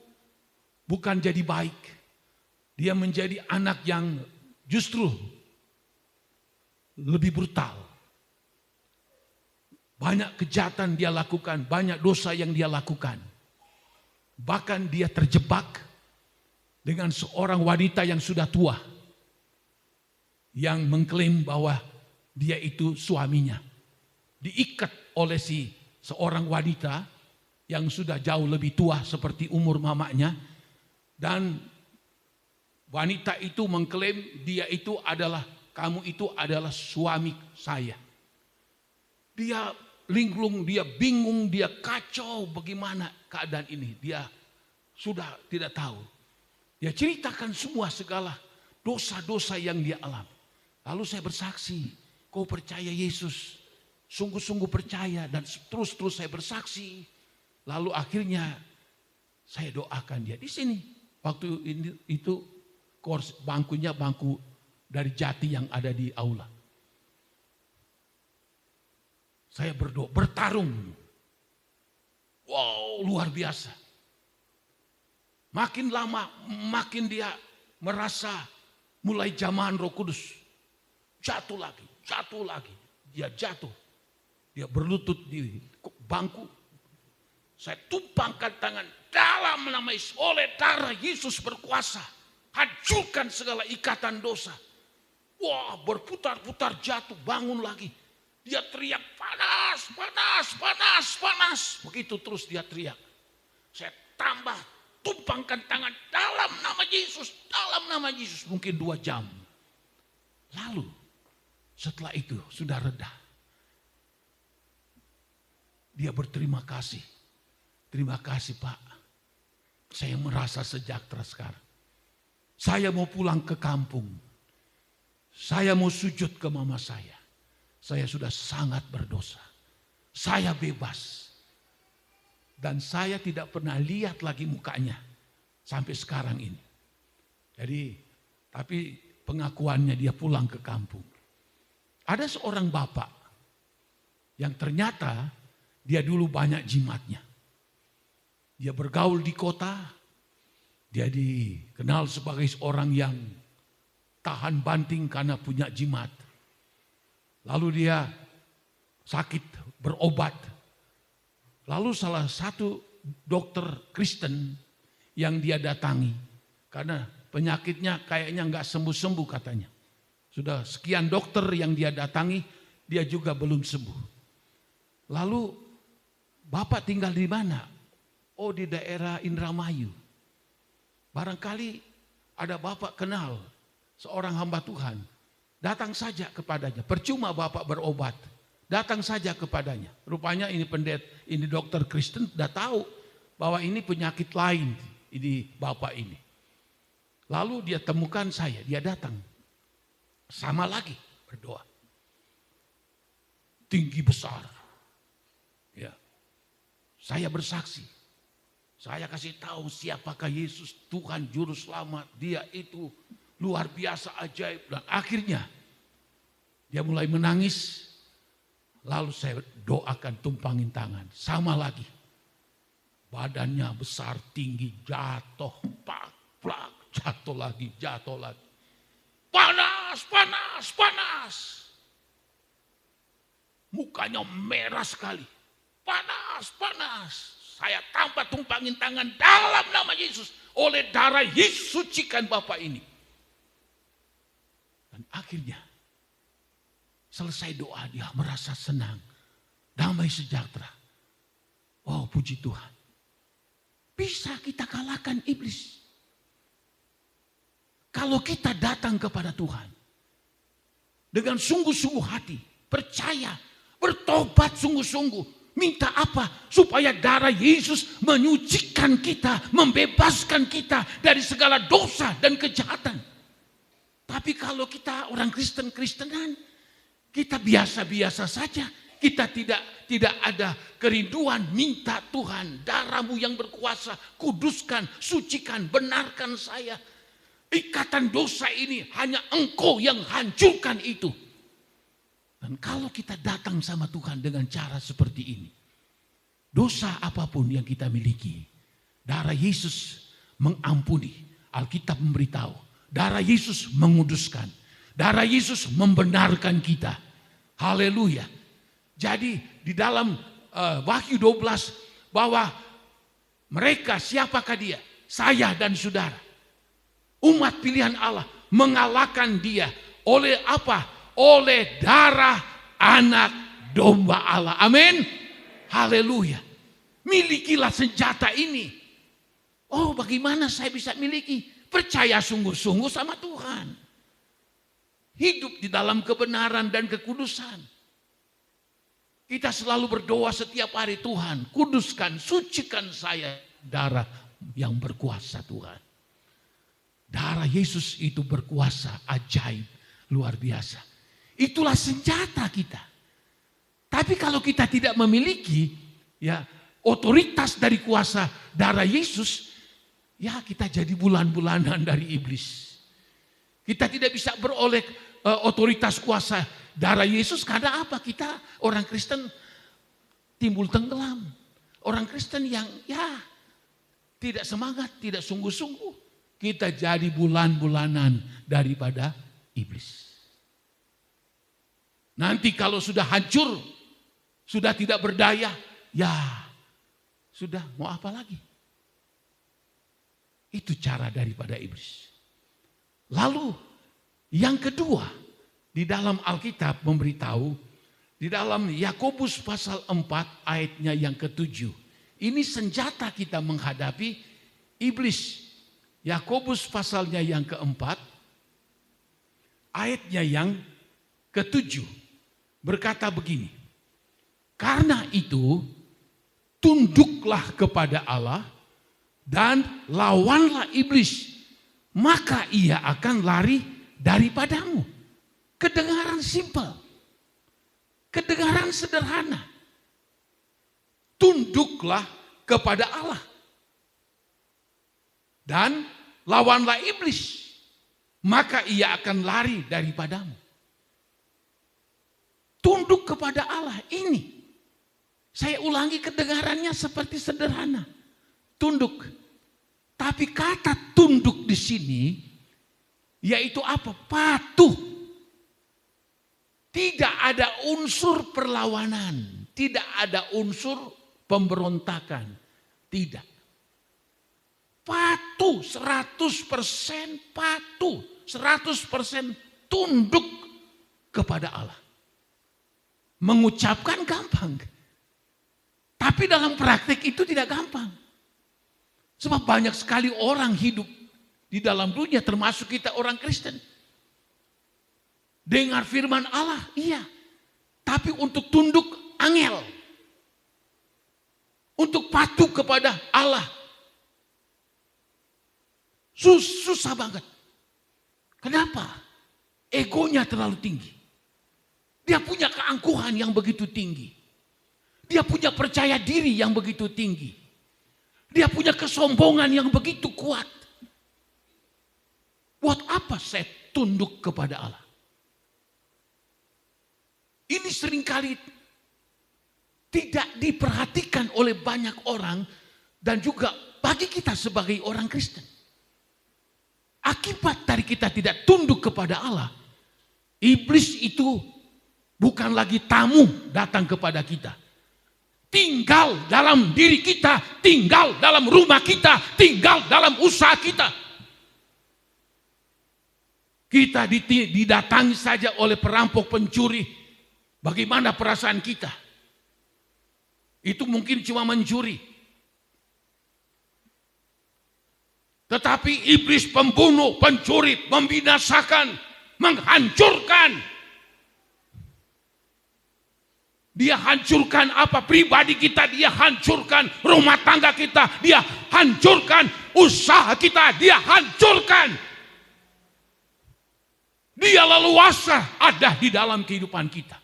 bukan jadi baik. Dia menjadi anak yang justru lebih brutal. Banyak kejahatan dia lakukan, banyak dosa yang dia lakukan. Bahkan dia terjebak dengan seorang wanita yang sudah tua. Yang mengklaim bahwa dia itu suaminya. Diikat oleh seorang wanita yang sudah jauh lebih tua seperti umur mamanya. Dan wanita itu mengklaim kamu itu adalah suami saya. Dia linglung, dia bingung, dia kacau bagaimana keadaan ini. Dia sudah tidak tahu. Dia ceritakan semua segala dosa-dosa yang dia alami. Lalu saya bersaksi, kau percaya Yesus, sungguh-sungguh percaya dan terus saya bersaksi. Lalu akhirnya saya doakan dia di sini. Waktu itu bangkunya bangku dari jati yang ada di aula. Saya berdoa, bertarung. Wow, luar biasa. Makin lama, makin dia merasa mulai jamahan Roh Kudus. Jatuh lagi. Dia jatuh. Dia berlutut di bangku. Saya tumpangkan tangan dalam nama Yesus. Oleh darah Yesus berkuasa. Hancurkan segala ikatan dosa. Wah, berputar-putar jatuh, bangun lagi. Dia teriak, panas, panas, panas, panas. Begitu terus dia teriak. Saya tambah, tumpangkan tangan dalam nama Yesus. Dalam nama Yesus, mungkin 2 jam. Lalu, setelah itu sudah reda. Dia berterima kasih. Terima kasih Pak. Saya merasa sejahtera sekarang. Saya mau pulang ke kampung. Saya mau sujud ke mama saya. Saya sudah sangat berdosa. Saya bebas. Dan saya tidak pernah lihat lagi mukanya. Sampai sekarang ini. Tapi pengakuannya dia pulang ke kampung. Ada seorang bapak yang ternyata dia dulu banyak jimatnya. Dia bergaul di kota, dia dikenal sebagai seorang yang tahan banting karena punya jimat. Lalu dia sakit, berobat. Lalu salah satu dokter Kristen yang dia datangi, karena penyakitnya kayaknya nggak sembuh-sembuh katanya. Sudah sekian dokter yang dia datangi, dia juga belum sembuh. Lalu Bapak tinggal di mana? Oh, di daerah Indramayu. Barangkali ada Bapak kenal seorang hamba Tuhan. Datang saja kepadanya. Percuma Bapak berobat. Datang saja kepadanya. Rupanya ini dokter Kristen sudah tahu bahwa ini penyakit lain ini Bapak ini. Lalu dia temukan saya, dia datang. Sama lagi berdoa. Tinggi besar. Ya. Saya bersaksi. Saya kasih tahu siapakah Yesus, Tuhan Juru Selamat. Dia itu luar biasa ajaib. Dan akhirnya dia mulai menangis. Lalu saya doakan tumpangin tangan. Sama lagi. Badannya besar, tinggi, jatuh, plak, jatuh lagi. Panas, panas, panas. Mukanya merah sekali. Panas, panas. Saya tanpa tumpangin tangan dalam nama Yesus. Oleh darah Yesus sucikan Bapak ini. Dan akhirnya selesai doa dia merasa senang. Damai sejahtera. Oh puji Tuhan. Bisa kita kalahkan iblis. Kalau kita datang kepada Tuhan. Dengan sungguh-sungguh hati. Percaya. Bertobat sungguh-sungguh. Minta apa? Supaya darah Yesus menyucikan kita. Membebaskan kita dari segala dosa dan kejahatan. Tapi kalau kita orang Kristen-Kristenan. Kita biasa-biasa saja. Kita tidak ada kerinduan, minta Tuhan, darah-Mu yang berkuasa, kuduskan, sucikan, benarkan saya. Ikatan dosa ini hanya Engkau yang hancurkan itu. Dan kalau kita datang sama Tuhan dengan cara seperti ini, dosa apapun yang kita miliki, darah Yesus mengampuni. Alkitab memberitahu, darah Yesus menguduskan, darah Yesus membenarkan kita. Haleluya. Jadi di dalam Wahyu 12 bahwa mereka siapakah dia? Saya dan saudara. Umat pilihan Allah mengalahkan dia oleh apa? Oleh darah anak domba Allah. Amin. Haleluya. Milikilah senjata ini. Oh bagaimana saya bisa miliki? Percaya sungguh-sungguh sama Tuhan. Hidup di dalam kebenaran dan kekudusan. Kita selalu berdoa setiap hari, Tuhan kuduskan, sucikan saya, darah yang berkuasa Tuhan. Darah Yesus itu berkuasa, ajaib, luar biasa. Itulah senjata kita. Tapi kalau kita tidak memiliki ya otoritas dari kuasa darah Yesus, ya kita jadi bulan-bulanan dari iblis. Kita tidak bisa beroleh otoritas kuasa darah Yesus karena apa? Kita orang Kristen timbul tenggelam. Orang Kristen yang ya tidak semangat, tidak sungguh-sungguh. Kita jadi bulan-bulanan daripada iblis. Nanti kalau sudah hancur, sudah tidak berdaya, ya sudah mau apa lagi? Itu cara daripada iblis. Lalu yang kedua, di dalam Alkitab memberitahu, di dalam Yakobus pasal 4 ayatnya yang ke-7. Ini senjata kita menghadapi iblis. Yakobus pasalnya yang ke-4, ayatnya yang ke-7. Berkata begini, karena itu tunduklah kepada Allah dan lawanlah iblis, maka ia akan lari daripadamu. Kedengaran simpel. Kedengaran sederhana. Tunduklah kepada Allah. Dan lawanlah iblis. Maka ia akan lari daripadamu. Tunduk kepada Allah ini. Saya ulangi kedengarannya seperti sederhana. Tunduk. Tapi kata tunduk di sini yaitu apa? Patuh. Tidak ada unsur perlawanan, tidak ada unsur pemberontakan. Tidak. Patuh, 100% patuh, 100% tunduk kepada Allah. Mengucapkan gampang. Tapi dalam praktik itu tidak gampang. Sebab banyak sekali orang hidup di dalam dunia termasuk kita orang Kristen. Dengar firman Allah, iya. Tapi untuk tunduk angel. Untuk patuh kepada Allah. Susah banget. Kenapa? Egonya terlalu tinggi. Dia punya keangkuhan yang begitu tinggi. Dia punya percaya diri yang begitu tinggi. Dia punya kesombongan yang begitu kuat. Buat apa saya tunduk kepada Allah? Ini seringkali tidak diperhatikan oleh banyak orang dan juga bagi kita sebagai orang Kristen. Akibat dari kita tidak tunduk kepada Allah, iblis itu bukan lagi tamu datang kepada kita. Tinggal dalam diri kita, tinggal dalam rumah kita, tinggal dalam usaha kita. Kita didatangi saja oleh perampok pencuri. Bagaimana perasaan kita? Itu mungkin cuma mencuri. Tetapi iblis pembunuh, pencuri, membinasakan, menghancurkan. Dia hancurkan apa? Pribadi kita dia hancurkan. Rumah tangga kita dia hancurkan. Usaha kita dia hancurkan. Dia leluasa ada di dalam kehidupan kita.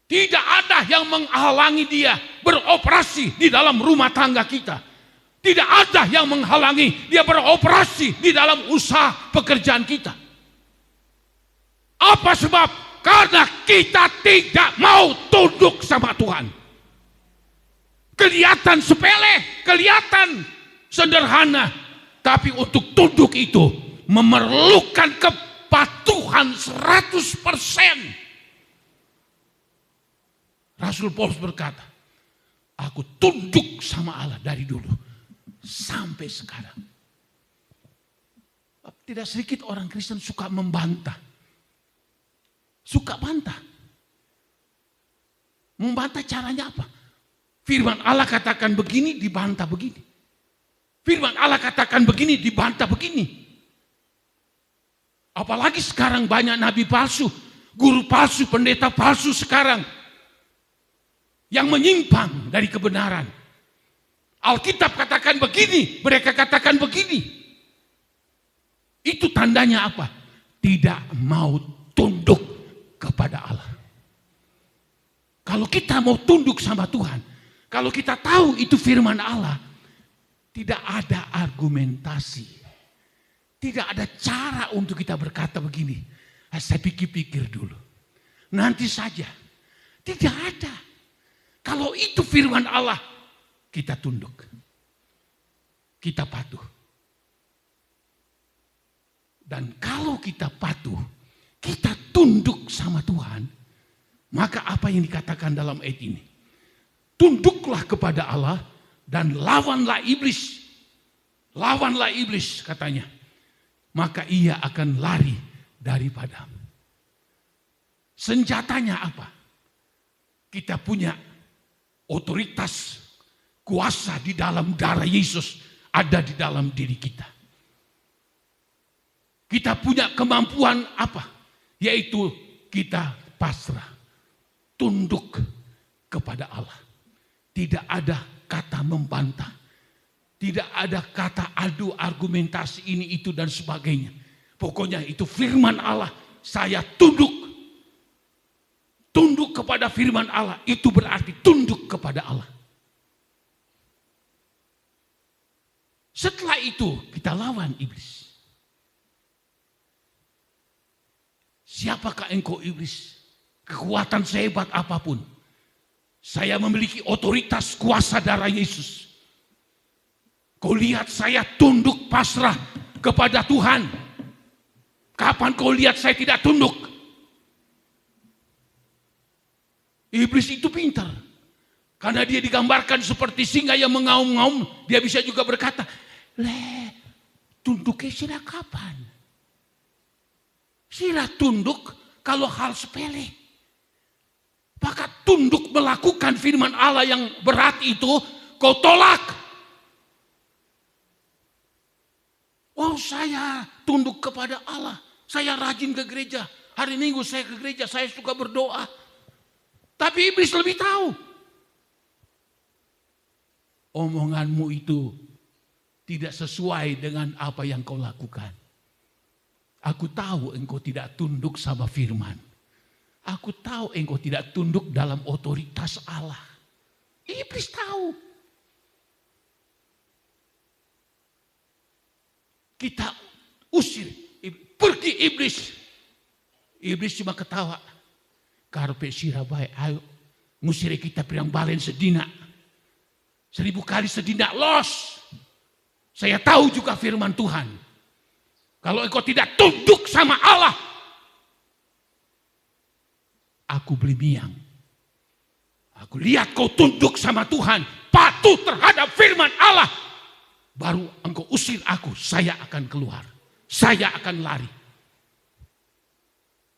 Tidak ada yang menghalangi dia beroperasi di dalam rumah tangga kita. Tidak ada yang menghalangi dia beroperasi di dalam usaha pekerjaan kita. Apa sebab? Karena kita tidak mau tunduk sama Tuhan. Kelihatan sepele, kelihatan sederhana. Tapi untuk tunduk itu memerlukan kepatuhan 100%. Rasul Paulus berkata, aku tunduk sama Allah dari dulu sampai sekarang. Tidak sedikit orang Kristen suka membantah. Suka bantah. Membantah caranya apa? Firman Allah katakan begini, dibantah begini. Firman Allah katakan begini, dibantah begini. Apalagi sekarang banyak nabi palsu, guru palsu, pendeta palsu sekarang yang menyimpang dari kebenaran. Alkitab katakan begini, mereka katakan begini. Itu tandanya apa? Tidak mau tunduk kepada Allah. Kalau kita mau tunduk sama Tuhan, kalau kita tahu itu firman Allah, tidak ada argumentasi. Tidak ada cara untuk kita berkata begini. Saya pikir-pikir dulu. Nanti saja. Tidak ada. Kalau itu firman Allah, kita tunduk. Kita patuh. Dan kalau kita patuh, kita tunduk sama Tuhan, maka apa yang dikatakan dalam ayat ini? Tunduklah kepada Allah dan lawanlah iblis. Lawanlah iblis katanya. Maka ia akan lari daripadamu. Senjatanya apa? Kita punya otoritas, kuasa di dalam darah Yesus ada di dalam diri kita. Kita punya kemampuan apa? Yaitu kita pasrah, tunduk kepada Allah. Tidak ada kata membantah. Tidak ada kata adu argumentasi ini itu dan sebagainya. Pokoknya itu firman Allah. Saya tunduk. Tunduk kepada firman Allah. Itu berarti tunduk kepada Allah. Setelah itu kita lawan iblis. Siapakah engkau iblis? Kekuatan sehebat apapun. Saya memiliki otoritas kuasa darah Yesus. Kau lihat saya tunduk pasrah kepada Tuhan. Kapan kau lihat saya tidak tunduk? Iblis itu pintar. Karena dia digambarkan seperti singa yang mengaum-ngaum. Dia bisa juga berkata, tunduknya sila kapan? Sila tunduk kalau hal sepele. Maka tunduk melakukan firman Allah yang berat itu, kau tolak. Oh, saya tunduk kepada Allah. Saya rajin ke gereja. Hari Minggu saya ke gereja, saya suka berdoa. Tapi iblis lebih tahu. Omonganmu itu tidak sesuai dengan apa yang kau lakukan. Aku tahu engkau tidak tunduk sama firman. Aku tahu engkau tidak tunduk dalam otoritas Allah. Iblis tahu. Kita usir. Pergi iblis. Iblis cuma ketawa. Karpe sirabai, ayo Ngusir kita pirang balen sedina. 1000 kali sedina los. Saya tahu juga firman Tuhan. Kalau engkau tidak tunduk sama Allah, aku beli miang. Aku lihat kau tunduk sama Tuhan, patuh terhadap firman Allah. Baru engkau usir aku, saya akan keluar. Saya akan lari.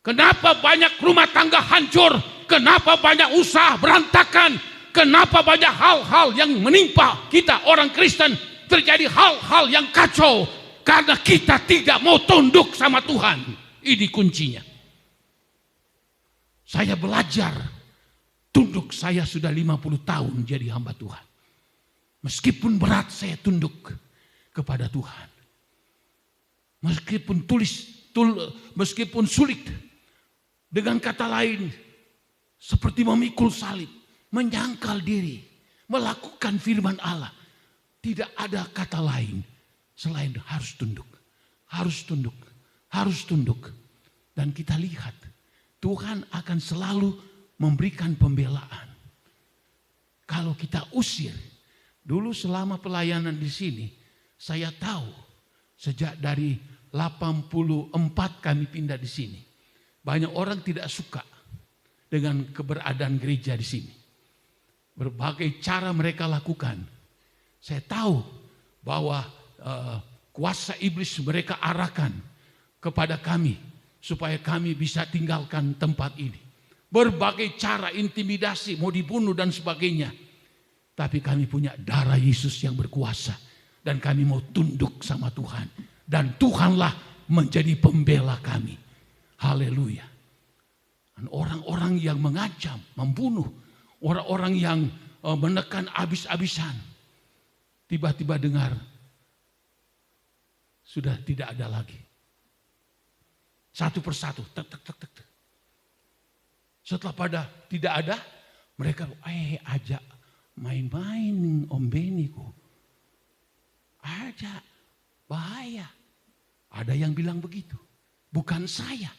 Kenapa banyak rumah tangga hancur? Kenapa banyak usaha berantakan? Kenapa banyak hal-hal yang menimpa kita orang Kristen? Terjadi hal-hal yang kacau. Karena kita tidak mau tunduk sama Tuhan. Ini kuncinya. Saya belajar. Tunduk saya sudah 50 tahun jadi hamba Tuhan. Meskipun berat saya tunduk kepada Tuhan. Meskipun sulit. Dengan kata lain, seperti memikul salib, menyangkal diri, melakukan firman Allah. Tidak ada kata lain selain harus tunduk, harus tunduk, harus tunduk. Dan kita lihat Tuhan akan selalu memberikan pembelaan. Kalau kita usir, dulu selama pelayanan di sini, saya tahu sejak dari 84 kami pindah di sini. Banyak orang tidak suka dengan keberadaan gereja di sini. Berbagai cara mereka lakukan. Saya tahu bahwa kuasa iblis mereka arahkan kepada kami supaya kami bisa tinggalkan tempat ini. Berbagai cara intimidasi, mau dibunuh dan sebagainya. Tapi kami punya darah Yesus yang berkuasa dan kami mau tunduk sama Tuhan dan Tuhanlah menjadi pembela kami. Haleluya. Orang-orang yang mengancam, membunuh, orang-orang yang menekan habis-habisan, tiba-tiba dengar sudah tidak ada lagi. Satu persatu, tek, tek, tek, tek. Setelah pada tidak ada, mereka ajak main-main Om Beni kok. Ajak, bahaya. Ada yang bilang begitu. Bukan saya.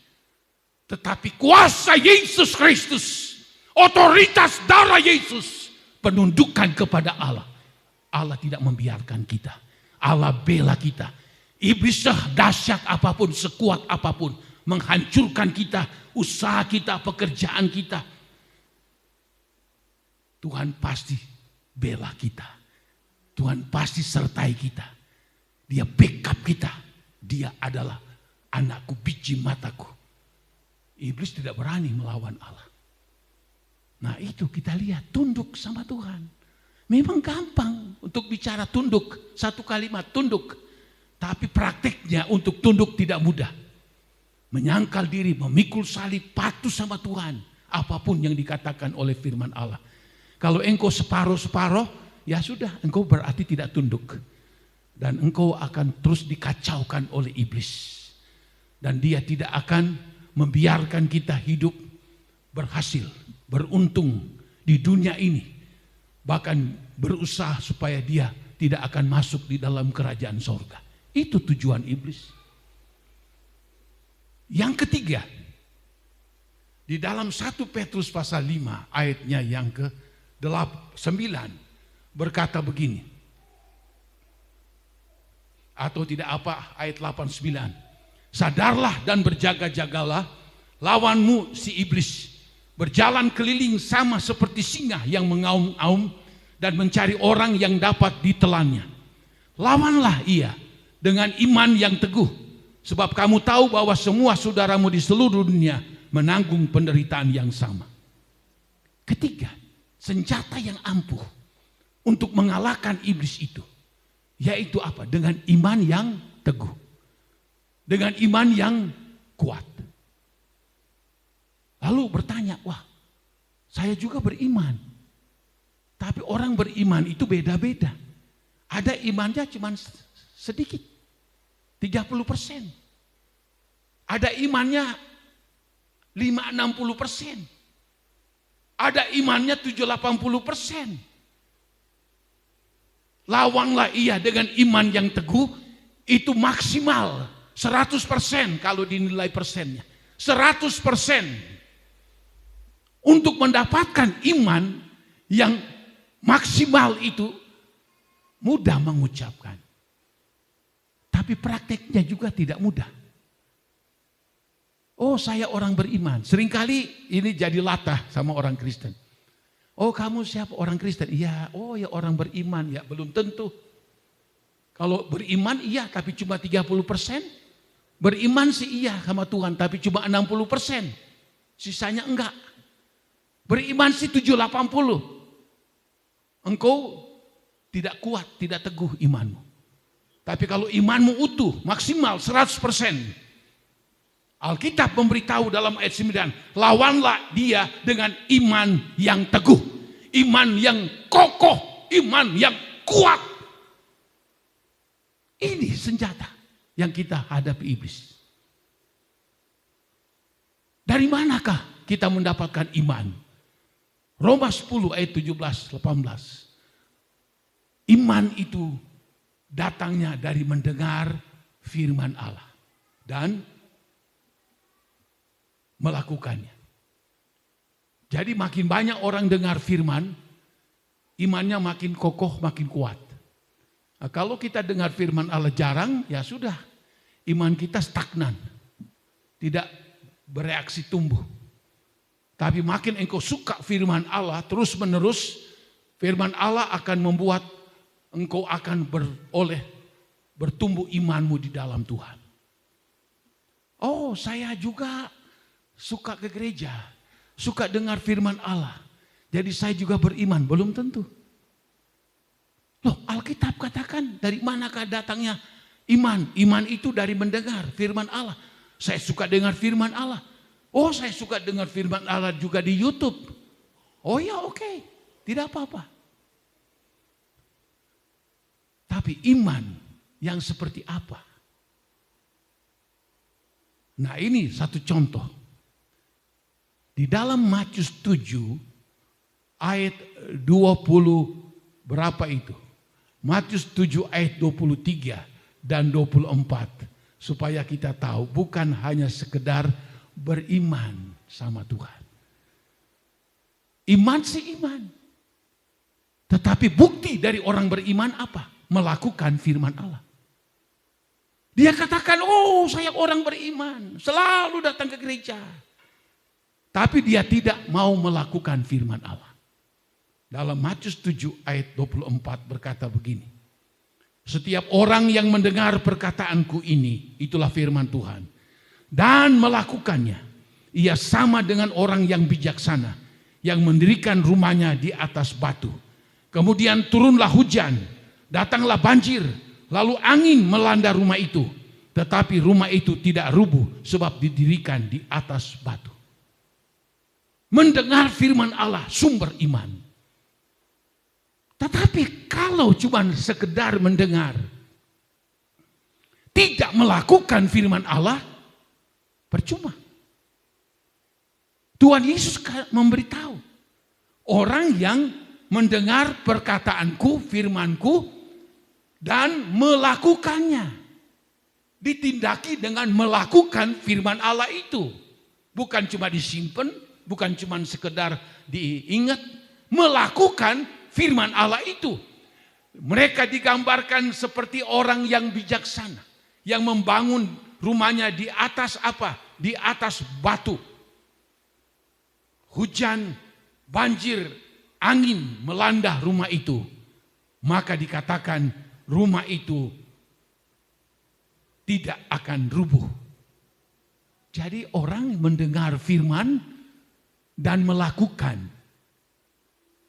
Tetapi kuasa Yesus Kristus, otoritas darah Yesus, penundukan kepada Allah. Allah tidak membiarkan kita. Allah bela kita. Iblis dahsyat apapun, sekuat apapun, menghancurkan kita, usaha kita, pekerjaan kita. Tuhan pasti bela kita. Tuhan pasti sertai kita. Dia backup kita. Dia adalah anakku, biji mataku. Iblis tidak berani melawan Allah. Nah itu kita lihat, tunduk sama Tuhan. Memang gampang untuk bicara tunduk, satu kalimat tunduk. Tapi praktiknya untuk tunduk tidak mudah. Menyangkal diri, memikul salib, patuh sama Tuhan. Apapun yang dikatakan oleh firman Allah. Kalau engkau separuh-separuh, ya sudah, engkau berarti tidak tunduk. Dan engkau akan terus dikacaukan oleh iblis. Dan dia tidak akan membiarkan kita hidup berhasil, beruntung di dunia ini. Bahkan berusaha supaya dia tidak akan masuk di dalam kerajaan sorga. Itu tujuan iblis. Yang ketiga, di dalam 1 Petrus pasal 5 ayatnya yang ke-9 berkata begini. Atau tidak apa, ayat 89. Sadarlah dan berjaga-jagalah, lawanmu si iblis berjalan keliling sama seperti singa yang mengaum-aum dan mencari orang yang dapat ditelannya. Lawanlah ia dengan iman yang teguh, sebab kamu tahu bahwa semua saudaramu di seluruh dunia menanggung penderitaan yang sama. Ketiga, senjata yang ampuh untuk mengalahkan iblis itu, yaitu apa? Dengan iman yang teguh. Dengan iman yang kuat. Lalu bertanya, wah saya juga beriman. Tapi orang beriman itu beda-beda. Ada imannya cuma sedikit. 30%. Ada imannya 5-60%. Ada imannya 70-80%. Lawanlah ia dengan iman yang teguh, itu maksimal 100% kalau dinilai persennya. 100% Untuk mendapatkan iman yang maksimal itu mudah mengucapkan. Tapi prakteknya juga tidak mudah. Oh, saya orang beriman. Seringkali ini jadi latah sama orang Kristen. Oh, kamu siapa? Orang Kristen? Iya. Oh ya, orang beriman. Ya, belum tentu. Kalau beriman iya, tapi cuma 30%. Beriman sih iya sama Tuhan, tapi cuma 60%. Sisanya enggak. Beriman sih 70-80. Engkau tidak kuat, tidak teguh imanmu. Tapi kalau imanmu utuh, maksimal 100%. Alkitab memberitahu dalam ayat 9, lawanlah dia dengan iman yang teguh. Iman yang kokoh, iman yang kuat. Ini senjata yang kita hadapi iblis. Dari manakah kita mendapatkan iman? Roma 10 ayat 17-18. Iman itu datangnya dari mendengar firman Allah dan melakukannya. Jadi makin banyak orang dengar firman, imannya makin kokoh, makin kuat. Nah, kalau kita dengar firman Allah jarang, ya sudah, iman kita stagnan, tidak bereaksi tumbuh. Tapi makin engkau suka firman Allah terus menerus, firman Allah akan membuat engkau akan bertumbuh imanmu di dalam Tuhan. Oh, saya juga suka ke gereja, suka dengar firman Allah. Jadi saya juga beriman, belum tentu. Loh, Alkitab katakan dari manakah datangnya iman? Iman itu dari mendengar firman Allah. Saya suka dengar firman Allah. Oh, saya suka dengar firman Allah juga di YouTube. Oh ya, oke. Tidak apa-apa. Tapi iman yang seperti apa? Nah, ini satu contoh. Di dalam Matius 7 ayat 20 berapa itu? Matius 7 ayat 23 dan 24. Supaya kita tahu bukan hanya sekedar beriman sama Tuhan. Iman sih iman. Tetapi bukti dari orang beriman apa? Melakukan firman Allah. Dia katakan, oh saya orang beriman. Selalu datang ke gereja. Tapi dia tidak mau melakukan firman Allah. Dalam Matius 7 ayat 24 berkata begini. Setiap orang yang mendengar perkataanku ini, itulah firman Tuhan. Dan melakukannya, ia sama dengan orang yang bijaksana, yang mendirikan rumahnya di atas batu. Kemudian turunlah hujan, datanglah banjir, lalu angin melanda rumah itu. Tetapi rumah itu tidak rubuh sebab didirikan di atas batu. Mendengar firman Allah, sumber iman. Tetapi kalau cuma sekedar mendengar, tidak melakukan firman Allah, percuma. Tuhan Yesus memberitahu, orang yang mendengar perkataanku, firmanku, dan melakukannya. Ditindaki dengan melakukan firman Allah itu. Bukan cuma disimpan, bukan cuma sekedar diingat, melakukan firman Allah itu. Mereka digambarkan seperti orang yang bijaksana, yang membangun rumahnya di atas apa? Di atas batu. Hujan, banjir, angin melanda rumah itu. Maka dikatakan rumah itu tidak akan rubuh. Jadi orang mendengar firman dan melakukan.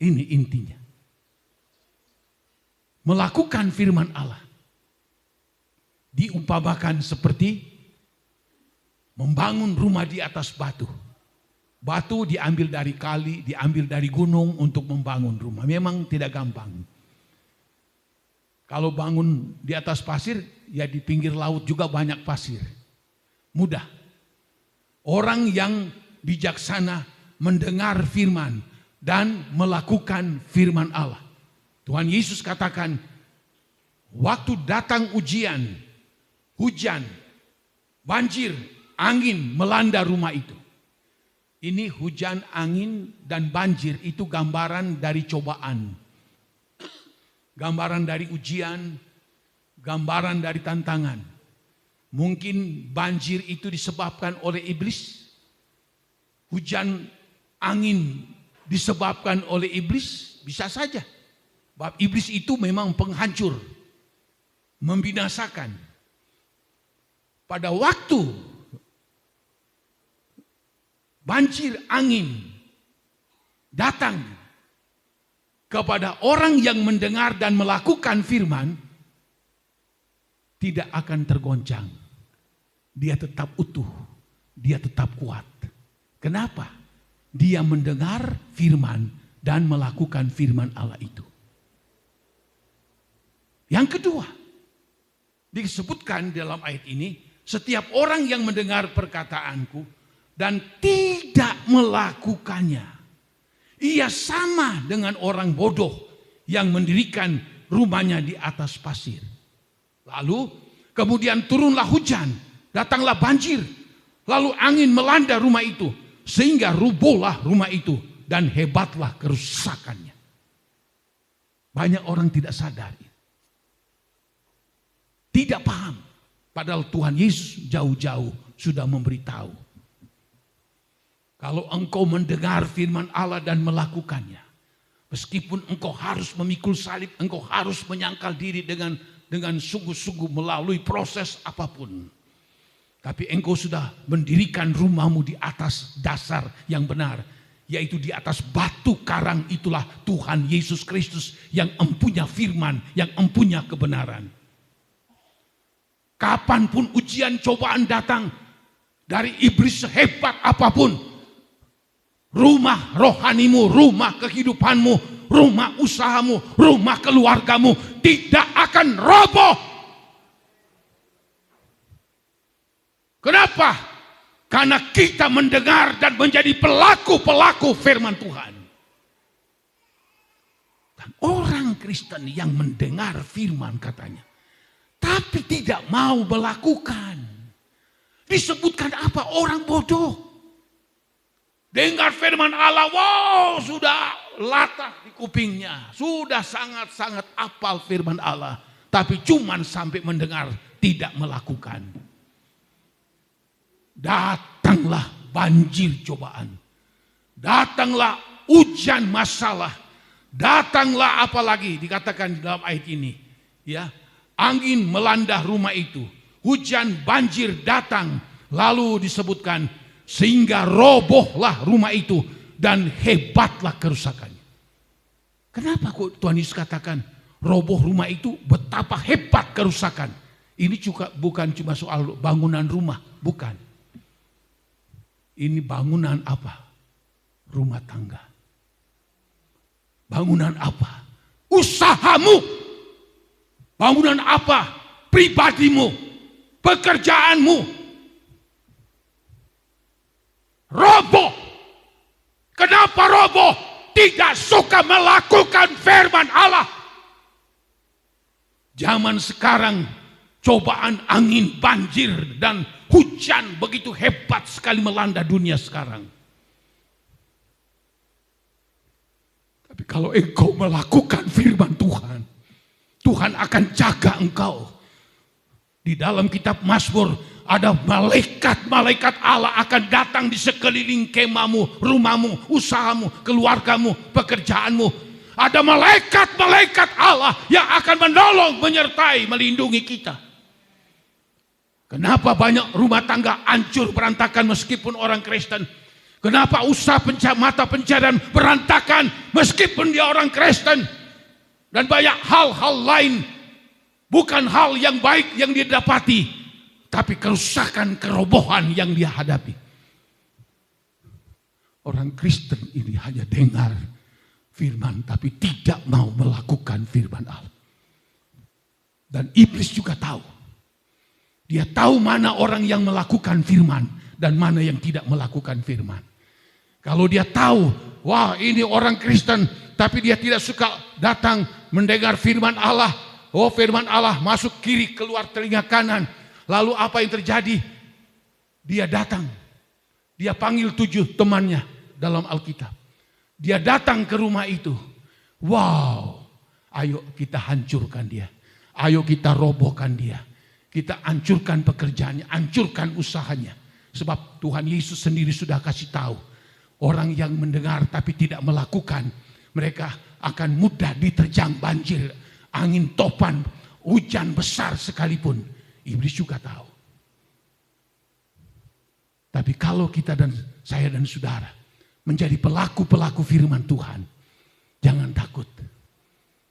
Ini intinya. Melakukan firman Allah. Diumpamakan seperti membangun rumah di atas batu. Batu diambil dari kali, diambil dari gunung untuk membangun rumah. Memang tidak gampang. Kalau bangun di atas pasir, ya di pinggir laut juga banyak pasir. Mudah. Orang yang bijaksana mendengar firman dan melakukan firman Allah. Tuhan Yesus katakan, waktu datang ujian, hujan, banjir, angin melanda rumah itu. Ini hujan, angin, dan banjir itu gambaran dari cobaan. Gambaran dari ujian, gambaran dari tantangan. Mungkin banjir itu disebabkan oleh iblis. Hujan, angin disebabkan oleh iblis, bisa saja. Sebab iblis itu memang penghancur, membinasakan. Pada waktu banjir angin datang kepada orang yang mendengar dan melakukan firman, tidak akan tergoncang. Dia tetap utuh, dia tetap kuat. Kenapa? Dia mendengar firman dan melakukan firman Allah itu. Yang kedua, disebutkan dalam ayat ini, setiap orang yang mendengar perkataanku dan tidak melakukannya, ia sama dengan orang bodoh yang mendirikan rumahnya di atas pasir. Lalu kemudian turunlah hujan, datanglah banjir, lalu angin melanda rumah itu, sehingga rubuhlah rumah itu dan hebatlah kerusakannya. Banyak orang tidak sadar, tidak paham, padahal Tuhan Yesus jauh-jauh sudah memberitahu. Kalau engkau mendengar firman Allah dan melakukannya, meskipun engkau harus memikul salib, engkau harus menyangkal diri dengan sungguh-sungguh melalui proses apapun. Tapi engkau sudah mendirikan rumahmu di atas dasar yang benar, yaitu di atas batu karang. Itulah Tuhan Yesus Kristus yang empunya firman, yang empunya kebenaran. Kapanpun ujian cobaan datang dari iblis sehebat apapun, rumah rohanimu, rumah kehidupanmu, rumah usahamu, rumah keluargamu tidak akan roboh. Kenapa? Karena kita mendengar dan menjadi pelaku-pelaku firman Tuhan. Dan orang Kristen yang mendengar firman katanya, tapi tidak mau melakukan, disebutkan apa? Orang bodoh. Dengar firman Allah, wow, sudah latah di kupingnya, sudah sangat-sangat hafal firman Allah, tapi cuman sampai mendengar, tidak melakukan. Datanglah banjir cobaan, datanglah ujian masalah, datanglah apalagi dikatakan dalam ayat ini, ya, angin melanda rumah itu, hujan banjir datang, lalu disebutkan sehingga robohlah rumah itu dan hebatlah kerusakannya. Kenapa kok Tuhan Yesus katakan roboh rumah itu, betapa hebat kerusakan? Ini juga bukan cuma soal bangunan rumah, bukan. Ini bangunan apa? Rumah tangga. Bangunan apa? Usahamu. Bangunan apa? Pribadimu. Pekerjaanmu. Roboh. Kenapa roboh? Tidak suka melakukan firman Allah. Zaman sekarang cobaan angin, banjir, dan hujan begitu hebat sekali melanda dunia sekarang. Tapi kalau engkau melakukan firman Tuhan, Tuhan akan jaga engkau. Di dalam kitab Mazmur ada malaikat-malaikat Allah akan datang di sekeliling kemahmu, rumahmu, usahamu, keluargamu, pekerjaanmu. Ada malaikat-malaikat Allah yang akan menolong, menyertai, melindungi kita. Kenapa banyak rumah tangga hancur berantakan meskipun orang Kristen? Kenapa usaha mata pencarian berantakan meskipun dia orang Kristen? Dan banyak hal-hal lain, bukan hal yang baik yang dia dapati, tapi kerusakan, kerobohan yang dia hadapi. Orang Kristen ini hanya dengar firman tapi tidak mau melakukan firman Allah. Dan iblis juga tahu. Dia tahu mana orang yang melakukan firman dan mana yang tidak melakukan firman. Kalau dia tahu, wah ini orang Kristen, tapi dia tidak suka datang mendengar firman Allah. Oh firman Allah masuk kiri, keluar telinga kanan. Lalu apa yang terjadi? Dia datang Dia panggil 7 temannya dalam Alkitab. Dia datang ke rumah itu. Wow, ayo kita hancurkan dia. Ayo kita robohkan dia. Kita hancurkan pekerjaannya, hancurkan usahanya. Sebab Tuhan Yesus sendiri sudah kasih tahu. Orang yang mendengar tapi tidak melakukan, mereka akan mudah diterjang banjir, angin topan, hujan besar sekalipun. Iblis juga tahu. Tapi kalau kita dan saya dan saudara menjadi pelaku-pelaku firman Tuhan, jangan takut.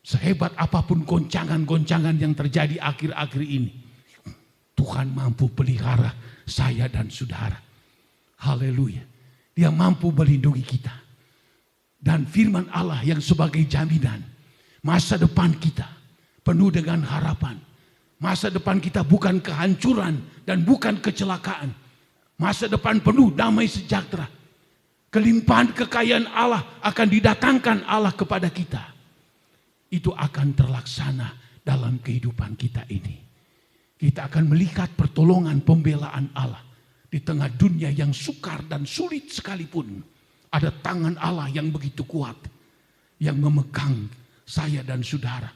Sehebat apapun goncangan-goncangan yang terjadi akhir-akhir ini, Tuhan mampu pelihara saya dan saudara. Haleluya. Dia mampu melindungi kita. Dan firman Allah yang sebagai jaminan masa depan kita penuh dengan harapan. Masa depan kita bukan kehancuran dan bukan kecelakaan. Masa depan penuh damai sejahtera. Kelimpahan kekayaan Allah akan didatangkan Allah kepada kita. Itu akan terlaksana dalam kehidupan kita ini. Kita akan melihat pertolongan pembelaan Allah. Di tengah dunia yang sukar dan sulit sekalipun. Ada tangan Allah yang begitu kuat. Yang memegang saya dan saudara.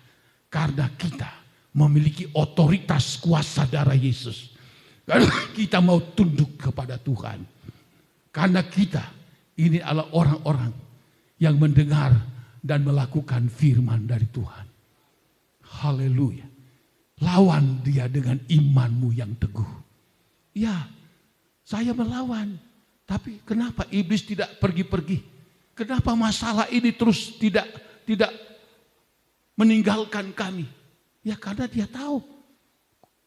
Karena kita memiliki otoritas kuasa darah Yesus. Karena kita mau tunduk kepada Tuhan. Karena kita ini adalah orang-orang yang mendengar dan melakukan firman dari Tuhan. Haleluya. Lawan dia dengan imanmu yang teguh. Ya, saya melawan. Tapi kenapa iblis tidak pergi-pergi? Kenapa masalah ini terus tidak meninggalkan kami? Ya karena dia tahu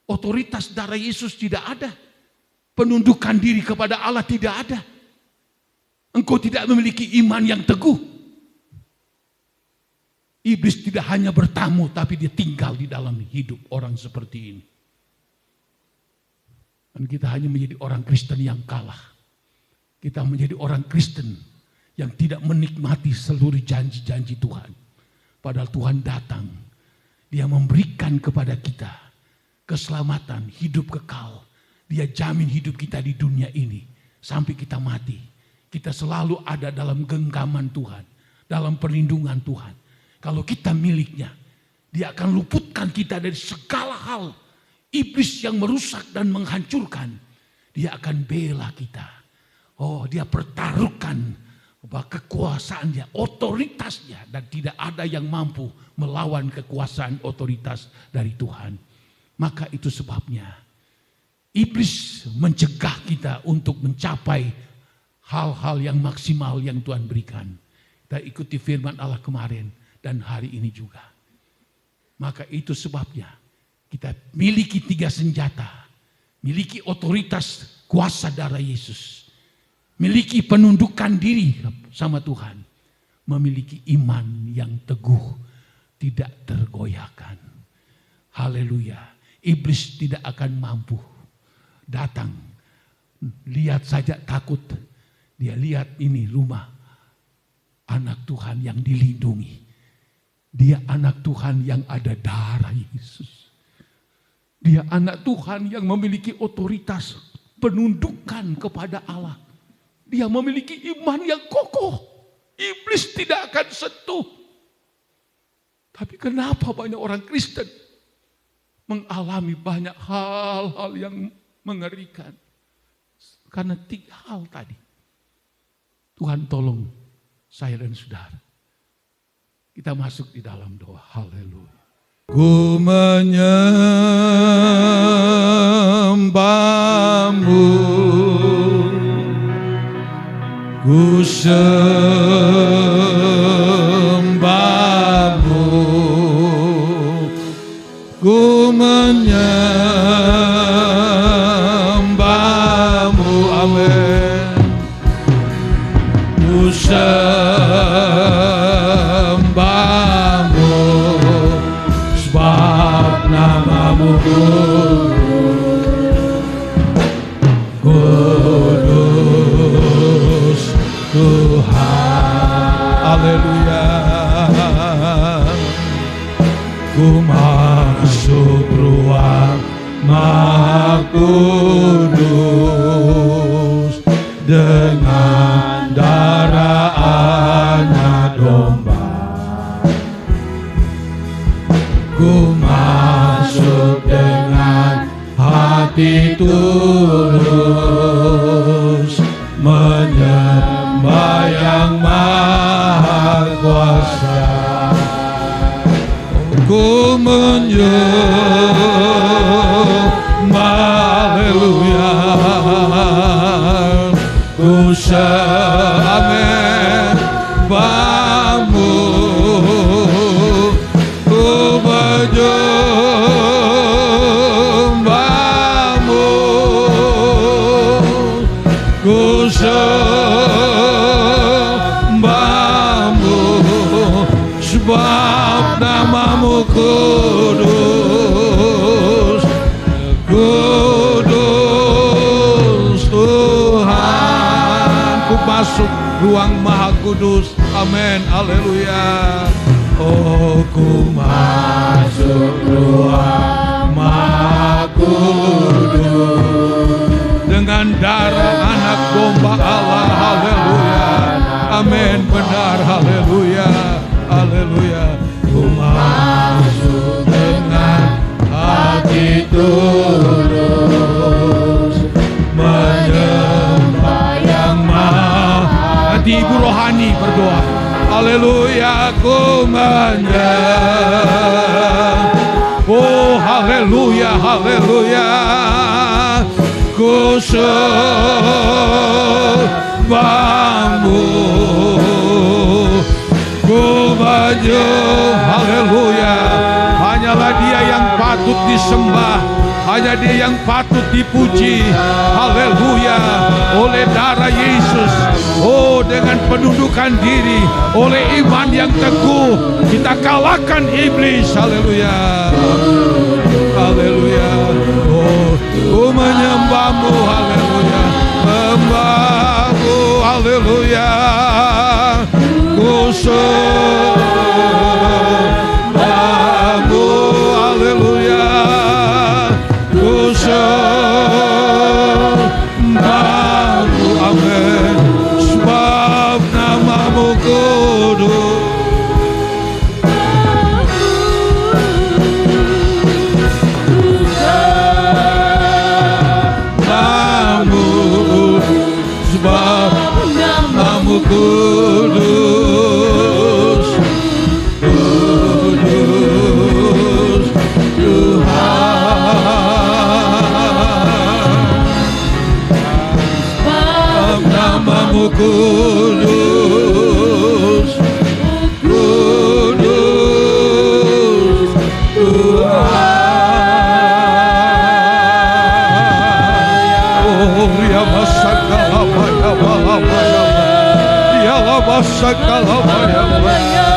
otoritas darah Yesus tidak ada. Penundukan diri kepada Allah tidak ada. Engkau tidak memiliki iman yang teguh. Iblis tidak hanya bertamu, tapi dia tinggal di dalam hidup orang seperti ini. Dan kita hanya menjadi orang Kristen yang kalah. Kita menjadi orang Kristen yang tidak menikmati seluruh janji-janji Tuhan. Padahal Tuhan datang, dia memberikan kepada kita keselamatan, hidup kekal. Dia jamin hidup kita di dunia ini sampai kita mati. Kita selalu ada dalam genggaman Tuhan, dalam perlindungan Tuhan. Kalau kita miliknya, dia akan luputkan kita dari segala hal. Iblis yang merusak dan menghancurkan, dia akan bela kita. Oh, dia pertaruhkan bahwa kekuasaannya, otoritasnya, dan tidak ada yang mampu melawan kekuasaan otoritas dari Tuhan. Maka itu sebabnya iblis mencegah kita untuk mencapai hal-hal yang maksimal yang Tuhan berikan. Kita ikuti firman Allah kemarin dan hari ini juga. Maka itu sebabnya kita miliki 3 senjata. Miliki otoritas kuasa darah Yesus. Miliki penundukan diri sama Tuhan. Memiliki iman yang teguh. Tidak tergoyahkan. Haleluya. Iblis tidak akan mampu datang. Lihat saja takut. Dia lihat ini rumah anak Tuhan yang dilindungi. Dia anak Tuhan yang ada darah Yesus. Dia anak Tuhan yang memiliki otoritas penundukan kepada Allah. Dia memiliki iman yang kokoh. Iblis tidak akan sentuh. Tapi kenapa banyak orang Kristen mengalami banyak hal-hal yang mengerikan? Karena 3 hal tadi. Tuhan tolong saya dan saudara. Kita masuk di dalam doa. Haleluya. Ku menyembahmu, ku sembahmu, ku menyembahmu, amin. Ku sembahmu, sebab namamu kudus Tuhan. Haleluya. Ku masuk ruang Maha Kudus. hati tulus menyembah yang maha kuasa. Ku menyembah, haleluya. Ku sembahmu, ku menyembahmu, ku sembahmu, sebab namamu kudus, kudus Tuhan. Ku masuk ruang maha kudus, amin, haleluya. Oh, ku masuk ruang maha kudus dengan darah anak domba Allah, haleluya, amin, benar, haleluya, haleluya. Ku masuk dengan hati tulus menyembah yang maha. Nanti ibu rohani berdoa, haleluya. Ku menyembah, oh haleluya, haleluya. Ku sembahmu, ku menyembah, haleluya. Hanyalah Dia yang patut disembah, hanya Dia yang patut dipuji, haleluya. Oleh darah Yesus, oh dengan penundukan diri, oleh iman yang teguh, kita kalahkan iblis, haleluya, haleluya. Oh, ku menyembahmu, haleluya, menyembahmu, haleluya. Ku sembahmu, haleluya. Ku sembahmu, amin, sebab namamu kudus. Sebab namamu kudus, kudus Tuhan. Sebab namamu kudus, kudus Tuhan. Oh ya masakala ya masakala, haleluya,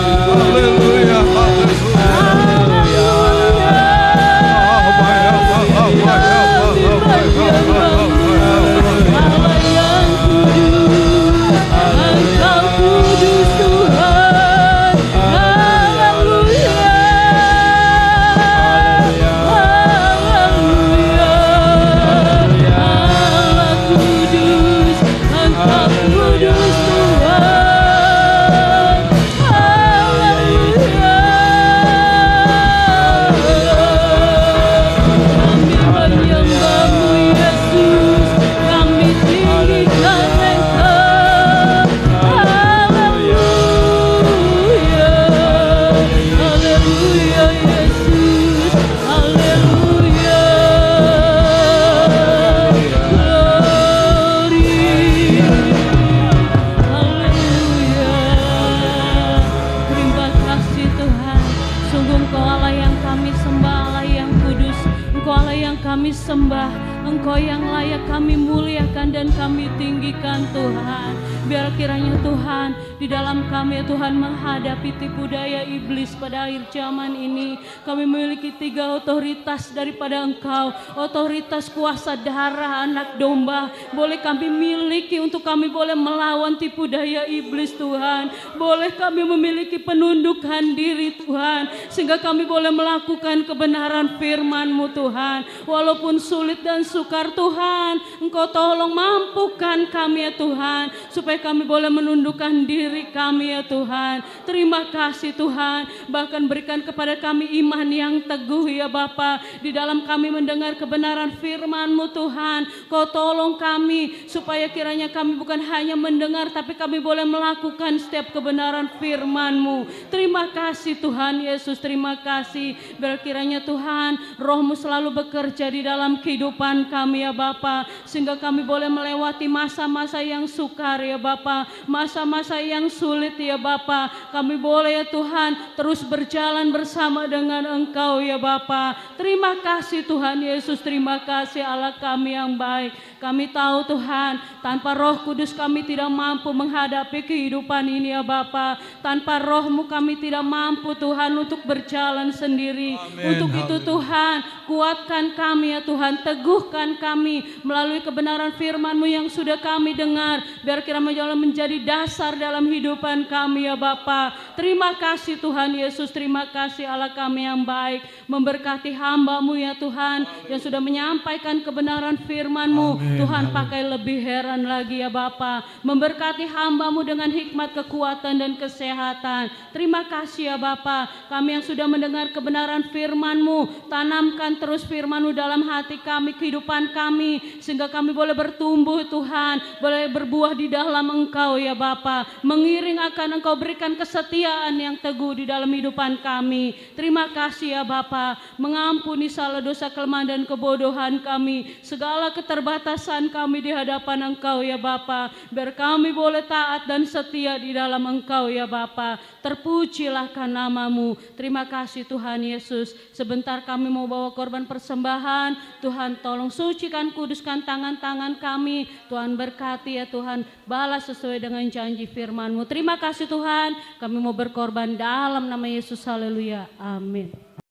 Engkau yang layak kami muliakan dan kami tinggikan Tuhan. Biar kiranya Tuhan di dalam kami Tuhan menghadapi tipu daya iblis pada akhir zaman ini. Kami memiliki 3 otoritas daripada Engkau. Otoritas kuasa darah anak domba boleh kami miliki untuk kami boleh melawan tipu daya iblis Tuhan. Boleh kami memiliki penundukan diri Tuhan, sehingga kami boleh melakukan kebenaran firman-Mu Tuhan. Walaupun sulit dan sukar Tuhan, Engkau tolong mampukan kami ya Tuhan, supaya kami boleh menundukkan diri kami ya Tuhan. Terima kasih Tuhan, bahkan berikan kepada kami iman yang teguh ya Bapa. Di dalam kami mendengar kebenaran firman-Mu Tuhan, Kau tolong kami supaya kiranya kami bukan hanya mendengar, tapi kami boleh melakukan setiap kebenaran firman-Mu. Terima kasih Tuhan Yesus, terima kasih. Biar kiranya Tuhan, Roh-Mu selalu bekerja di dalam kehidupan kami ya Bapa, sehingga kami boleh melewati masa-masa yang sukar ya Bapa, masa-masa yang sulit ya Bapa. Kami boleh ya Tuhan terus berjalan bersama dengan Engkau ya Bapa. Terima kasih Tuhan Yesus, terima kasih Allah kami yang baik. Kami tahu Tuhan, tanpa Roh Kudus kami tidak mampu menghadapi kehidupan ini ya Bapa. Tanpa Roh-Mu kami tidak mampu Tuhan untuk berjalan sendiri. Untuk itu Tuhan, kuatkan kami ya Tuhan, teguhkan kami melalui kebenaran firman-Mu yang sudah kami dengar. Biar kiranya menjadi dasar dalam hidupan kami ya Bapa. Terima kasih Tuhan Yesus, terima kasih Allah kami yang baik. Memberkati hamba-Mu ya Tuhan, yang sudah menyampaikan kebenaran firman-Mu. Tuhan pakai lebih heran lagi ya Bapa. Memberkati hamba-Mu dengan hikmat, kekuatan dan kesehatan. Terima kasih ya Bapa. Kami yang sudah mendengar kebenaran firman-Mu, tanamkan terus firman-Mu dalam hati kami, kehidupan kami, sehingga kami boleh bertumbuh Tuhan, boleh berbuah di dalam Engkau ya Bapa. Mengiring akan Engkau, berikan kesetiaan yang teguh di dalam hidupan kami. Terima kasih ya Bapa. Mengampuni salah dosa, kelemahan dan kebodohan kami, segala keterbatasan kami di hadapan Engkau ya Bapa. Biar kami boleh taat dan setia di dalam Engkau ya Bapa. Terpujilahkan nama-Mu. Terima kasih Tuhan Yesus. Sebentar kami mau bawa korban persembahan. Tuhan tolong sucikan, kuduskan tangan-tangan kami. Tuhan berkati ya Tuhan. Balas sesuai dengan janji firman-Mu. Terima kasih Tuhan. Kami mau berkorban dalam nama Yesus. Haleluya. Amin.